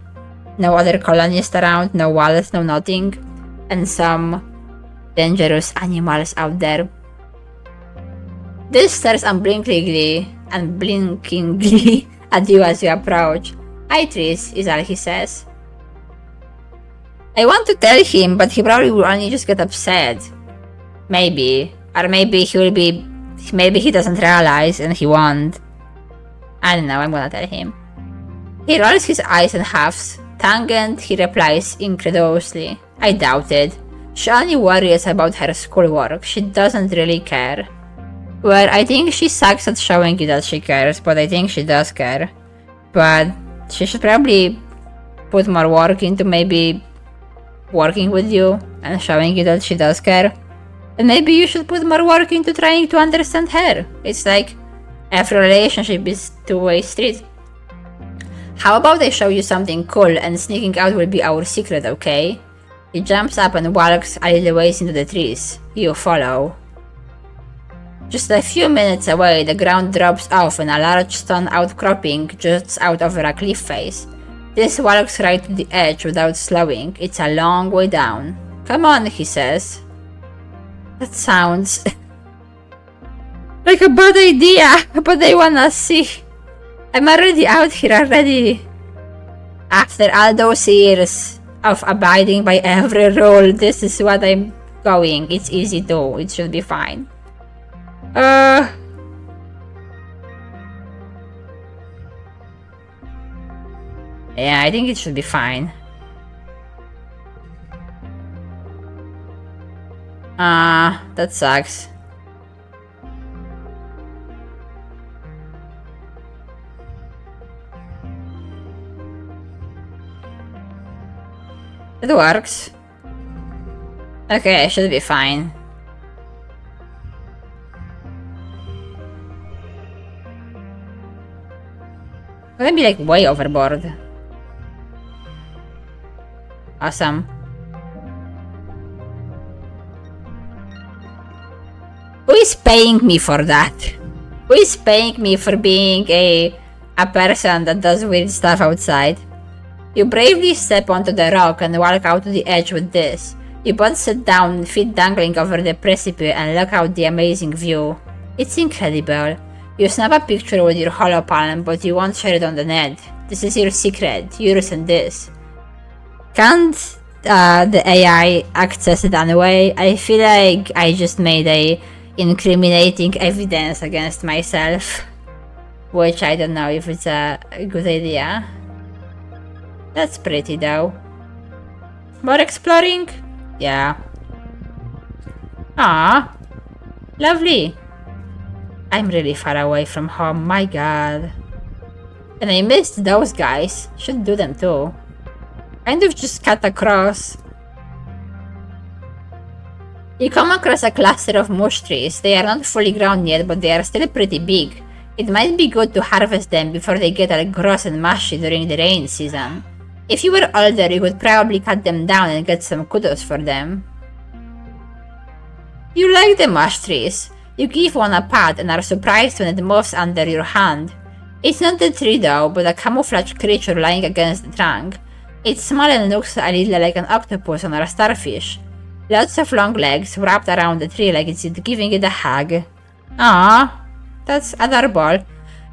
No other colonists around, no walls, no nothing. And some dangerous animals out there. This stares unblinkingly at you as you approach. "Hi, Tris," is all he says. I want to tell him, but he probably will only just get upset. Maybe. Or maybe he doesn't realize and he won't. I don't know, I'm gonna tell him. He rolls his eyes and huffs. Tangent, he replies incredulously. I doubt it. She only worries about her schoolwork. She doesn't really care. Well, I think she sucks at showing you that she cares, but I think she does care. But she should probably put more work into maybe working with you and showing you that she does care. And maybe you should put more work into trying to understand her. It's like every relationship is two-way street. How about I show you something cool and sneaking out will be our secret, okay? He jumps up and walks a little ways into the trees. You follow. Just a few minutes away, the ground drops off and a large stone outcropping juts out over a cliff face. This walks right to the edge without slowing. It's a long way down. Come on, he says. That sounds like a bad idea, but I wanna see. I'm already out here already. After all those years of abiding by every rule, this is what I'm going. It's easy though, it should be fine. Yeah, I think it should be fine. That sucks. It works. Okay, it should be fine. I'm gonna be like way overboard. Awesome. Who is paying me for that? Who is paying me for being a person that does weird stuff outside? You bravely step onto the rock and walk out to the edge with this. You both sit down, feet dangling over the precipice and look out the amazing view. It's incredible. You snap a picture with your holopalm, but you won't share it on the net. This is your secret, yours and this. Can't the AI access it anyway? I feel like I just made a incriminating evidence against myself, which I don't know if it's a good idea. That's pretty though. More exploring? Yeah. Ah, lovely. I'm really far away from home, my god. And I missed those guys. Should do them too. Kind of just cut across. You come across a cluster of mush trees. They are not fully grown yet, but they are still pretty big. It might be good to harvest them before they get all gross and mushy during the rain season. If you were older, you could probably cut them down and get some kudos for them. You like the mush trees. You give one a pat and are surprised when it moves under your hand. It's not the tree though, but a camouflaged creature lying against the trunk. It's small and looks a little like an octopus or a starfish. Lots of long legs wrapped around the tree like it's giving it a hug. Ah, that's adorable.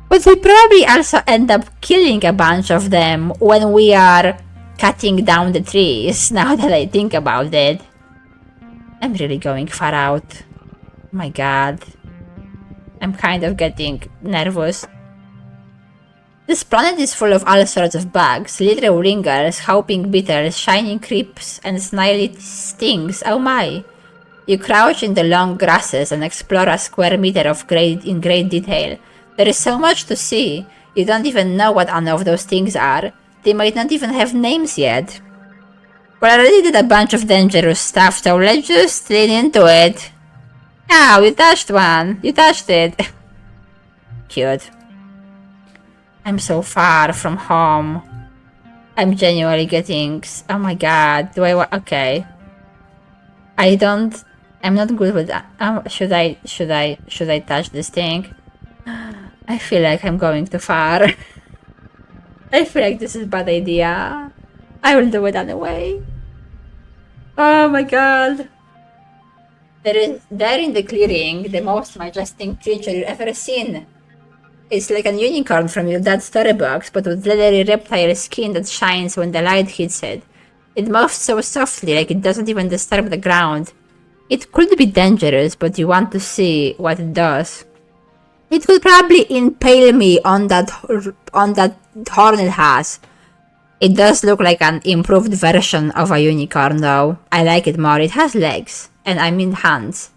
But we probably also end up killing a bunch of them when we are cutting down the trees, now that I think about it. I'm really going far out. My god. I'm kind of getting nervous. This planet is full of all sorts of bugs, little wrinkles, hopping beetles, shining creeps, and snarly stings, oh my. You crouch in the long grasses and explore a square meter in great detail. There is so much to see, you don't even know what any of those things are. They might not even have names yet. Well, I already did a bunch of dangerous stuff, so let's just lean into it. Ow, you touched one. You touched it. Cute. I'm so far from home. I'm genuinely getting... Oh my god. Do I want... Okay. I'm not good with that. Should I touch this thing? I feel like I'm going too far. I feel like this is a bad idea. I will do it anyway. Oh my god. There in the clearing, the most majestic creature you've ever seen. It's like a unicorn from your dad's storybox, but with leathery reptile skin that shines when the light hits it. It moves so softly, like it doesn't even disturb the ground. It could be dangerous, but you want to see what it does. It could probably impale me on that horn it has. It does look like an improved version of a unicorn, though. I like it more. It has legs, and I mean hands.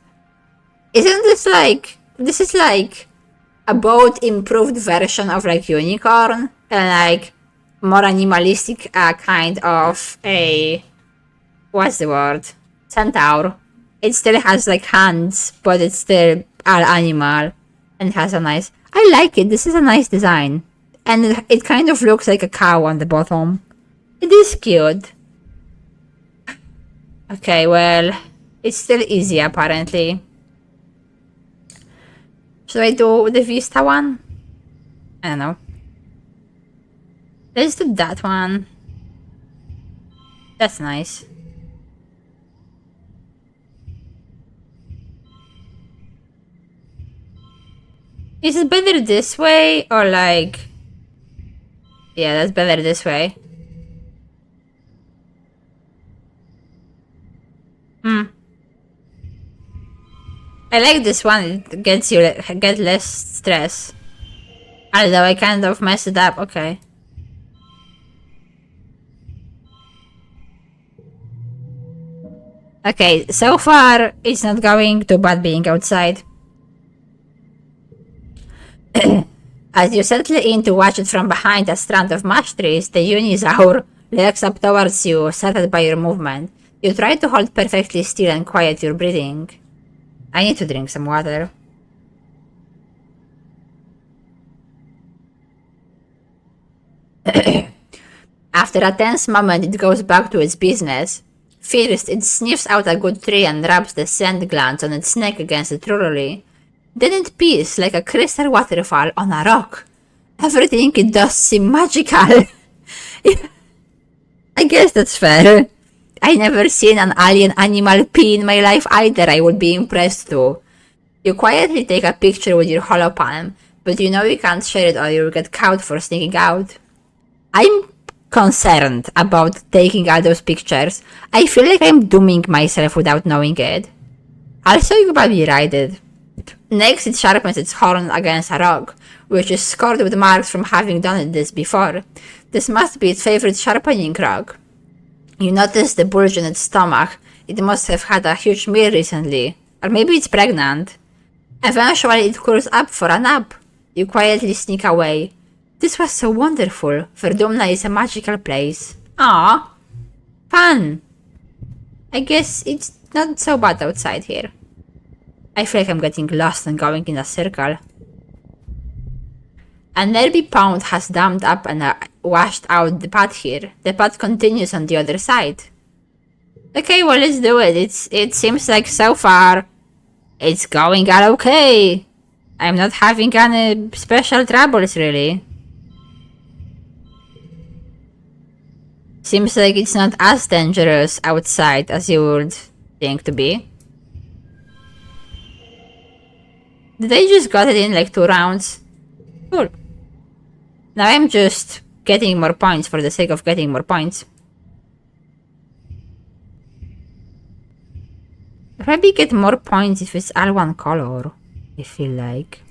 Isn't this like... This is like a both improved version of like unicorn, and like more animalistic kind of a... What's the word? Centaur. It still has like hands, but it's still an animal, and has a nice... I like it. This is a nice design. And it kind of looks like a cow on the bottom. It is cute. Okay, well, it's still easy apparently. Should I do the Vista one? I don't know. Let's do that one. That's nice. Is it better this way or like... Yeah, that's better this way. I like this one, it gets you get less stress. Although I kind of messed it up, okay. Okay, so far it's not going too bad being outside. As you settle in to watch it from behind a strand of mush trees, the Unisaur looks up towards you, startled by your movement. You try to hold perfectly still and quiet your breathing. I need to drink some water. After a tense moment, it goes back to its business. First, it sniffs out a good tree and rubs the scent glands on its neck against it thoroughly. Then it pees like a crystal waterfall on a rock. Everything it does seems magical. I guess that's fair. I never seen an alien animal pee in my life either. I would be impressed too. You quietly take a picture with your hollow palm, but you know you can't share it or you'll get caught for sneaking out. I'm concerned about taking all those pictures. I feel like I'm dooming myself without knowing it. Also, you probably right it. Next, it sharpens its horn against a rock, which is scored with marks from having done this before. This must be its favorite sharpening rock. You notice the bulge in its stomach. It must have had a huge meal recently. Or maybe it's pregnant. Eventually, it curls up for a nap. You quietly sneak away. This was so wonderful. Verdumna is a magical place. Ah, fun. I guess it's not so bad outside here. I feel like I'm getting lost and going in a circle. A nearby pond has dammed up and washed out the path here. The path continues on the other side. Okay, well, let's do it. It seems like so far it's going all okay. I'm not having any special troubles, really. Seems like it's not as dangerous outside as you would think to be. Did I just got it in like 2 rounds? Cool. Now I'm just getting more points for the sake of getting more points. Maybe get more points if it's all one color, I feel like.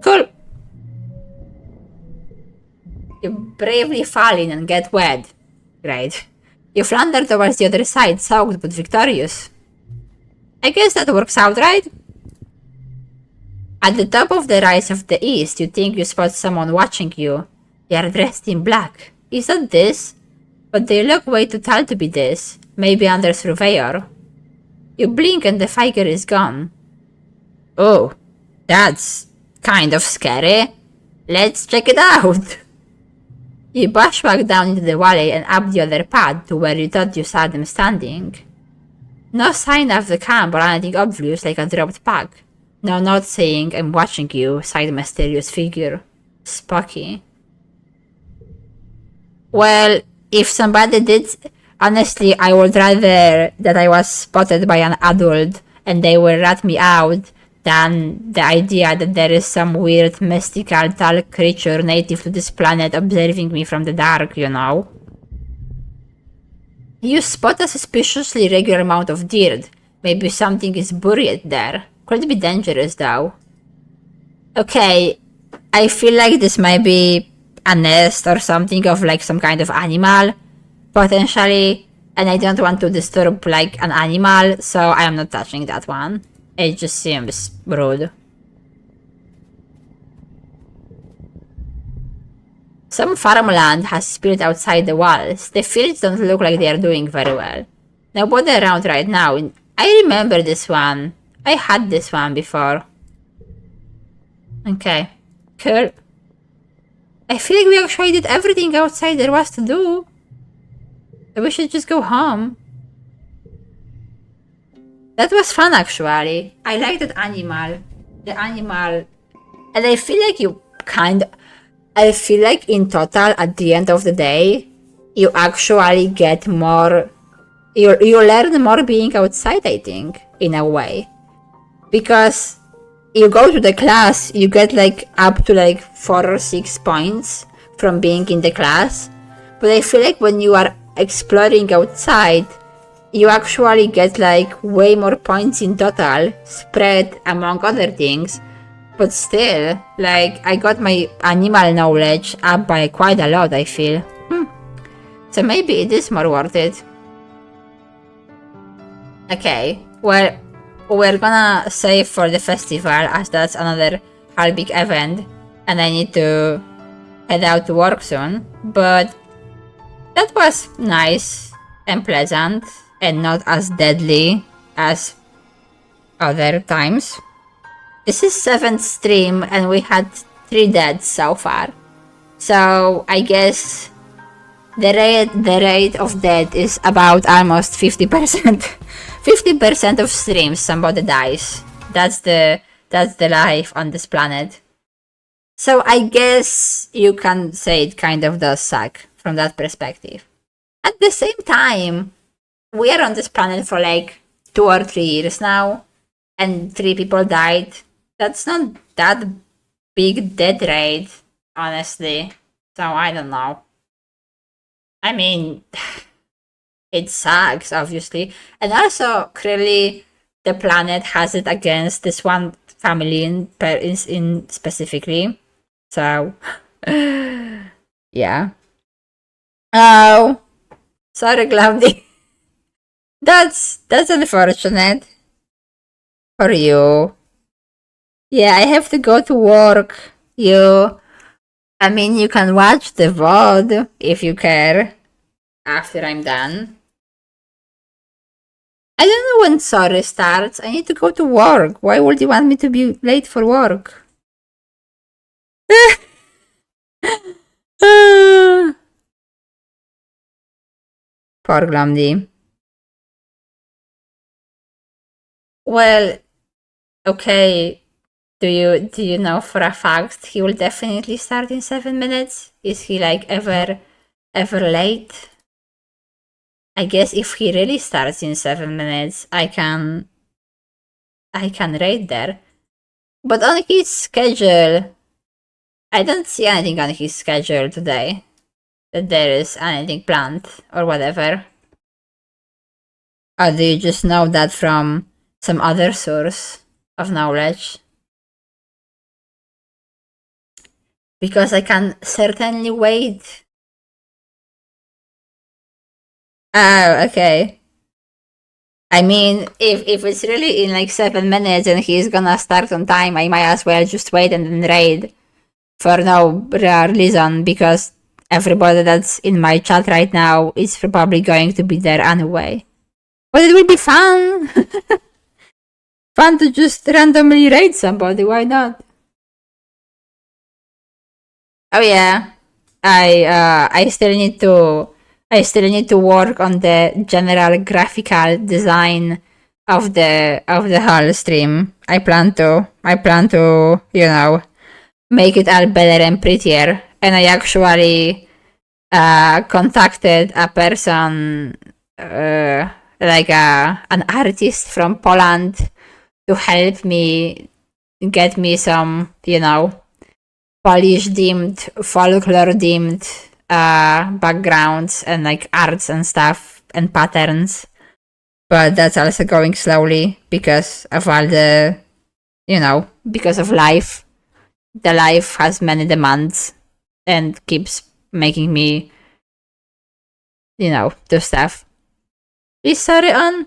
Cool! You bravely fall in and get wet. Great. You flounder towards the other side, soaked but victorious. I guess that works out, right? At the top of the rise of the east, you think you spot someone watching you. They are dressed in black. Is that this? But they look way too tall to be this. Maybe under surveyor. You blink and the figure is gone. Oh, that's kind of scary. Let's check it out. You bushwhack down into the valley and up the other path to where you thought you saw them standing. No sign of the camp or anything obvious like a dropped pack. No note saying I'm watching you, sighed the mysterious figure. Spooky. Well, if somebody did, honestly, I would rather that I was spotted by an adult and they will rat me out than the idea that there is some weird mystical tall creature native to this planet observing me from the dark, you know? You spot a suspiciously regular amount of dirt. Maybe something is buried there. Could be dangerous though. Okay, I feel like this might be a nest or something of like some kind of animal, potentially, and I don't want to disturb like an animal, so I am not touching that one. It just seems rude. Some farmland has spilled outside the walls. The fields don't look like they are doing very well. Nobody around right now. I remember this one. I had this one before. Okay. Cool. I feel like we actually did everything outside there was to do. So we should just go home. That was fun actually. I like that animal. The animal. And I feel like I feel like in total at the end of the day, you actually get more. You learn more being outside, I think, in a way. Because you go to the class, you get like up to like 4 or 6 points from being in the class. But I feel like when you are exploring outside, you actually get like way more points in total, spread among other things. But still, like, I got my animal knowledge up by quite a lot, I feel. So maybe it is more worth it. Okay, well, we're gonna save for the festival as that's another whole big event and I need to head out to work soon. But that was nice and pleasant and not as deadly as other times. This is 7th stream and we had 3 deaths so far. So I guess the rate of death is about almost 50%. 50% of streams somebody dies. That's the life on this planet. So I guess you can say it kind of does suck from that perspective. At the same time, we are on this planet for like 2 or 3 years now, and 3 people died. That's not that big death rate, honestly. So I don't know. I mean, it sucks, obviously. And also, clearly, the planet has it against this one family in specifically. So, yeah. Oh, sorry, Cloudy. That's unfortunate for you. Yeah, I have to go to work. I mean, you can watch the VOD if you care after I'm done. I don't know when sorry starts. I need to go to work. Why would you want me to be late for work? Poor Glumdy. Well, okay. Do you know for a fact he will definitely start in 7 minutes? Is he like ever late? I guess if he really starts in 7 minutes, I can raid there. But on his schedule, I don't see anything on his schedule today. That there is anything planned or whatever. Or do you just know that from some other source of knowledge? Because I can certainly wait. Oh, okay. I mean, if it's really in like 7 minutes and he's gonna start on time, I might as well just wait and then raid for no real reason, because everybody that's in my chat right now is probably going to be there anyway. But it will be fun. Fun to just randomly raid somebody, why not? Oh yeah. I still need to work on the general graphical design of the whole stream. I plan to, make it all better and prettier. And I actually contacted a person, like an artist from Poland, to help me get me some, Polish themed, folklore themed backgrounds and like arts and stuff and patterns. But that's also going slowly because of all the, because of life. The life has many demands and keeps making me, do stuff. Is sorry on?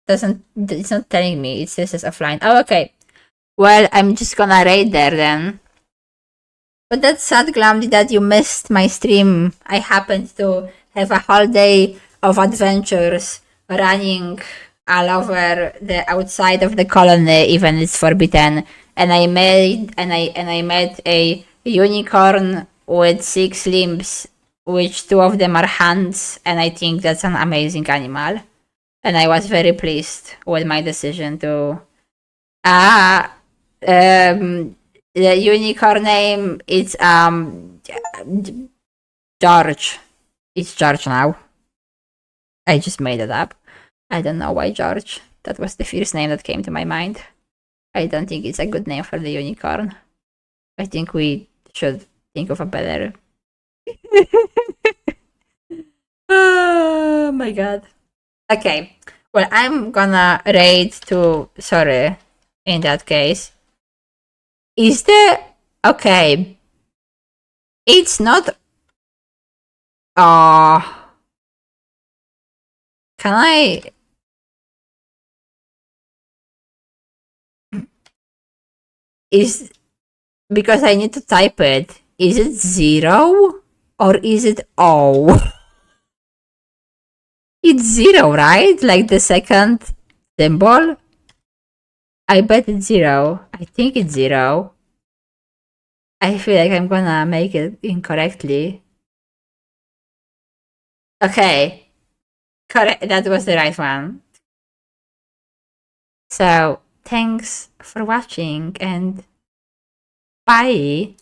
It's not telling me. It says it's offline. Oh, okay. Well, I'm just gonna raid there then. But that's sad, Glamdy, that you missed my stream. I happened to have a whole day of adventures running all over the outside of the colony, even it's forbidden. And I met a unicorn with 6 limbs, which 2 of them are hands, and I think that's an amazing animal. And I was very pleased with my decision to the unicorn name is George. It's George now. I just made it up. I don't know why George. That was the first name that came to my mind. I don't think it's a good name for the unicorn. I think we should think of a better. Oh my god. Okay. Well, I'm gonna raid to. Sorry. In that case. Is there. Okay. It's not. Can I. Is. Because I need to type it. Is it 0 or is it O? It's 0, right? Like the second symbol? I bet it's 0. I think it's 0. I feel like I'm gonna make it incorrectly. Okay. Correct. That was the right one. So, thanks for watching and bye.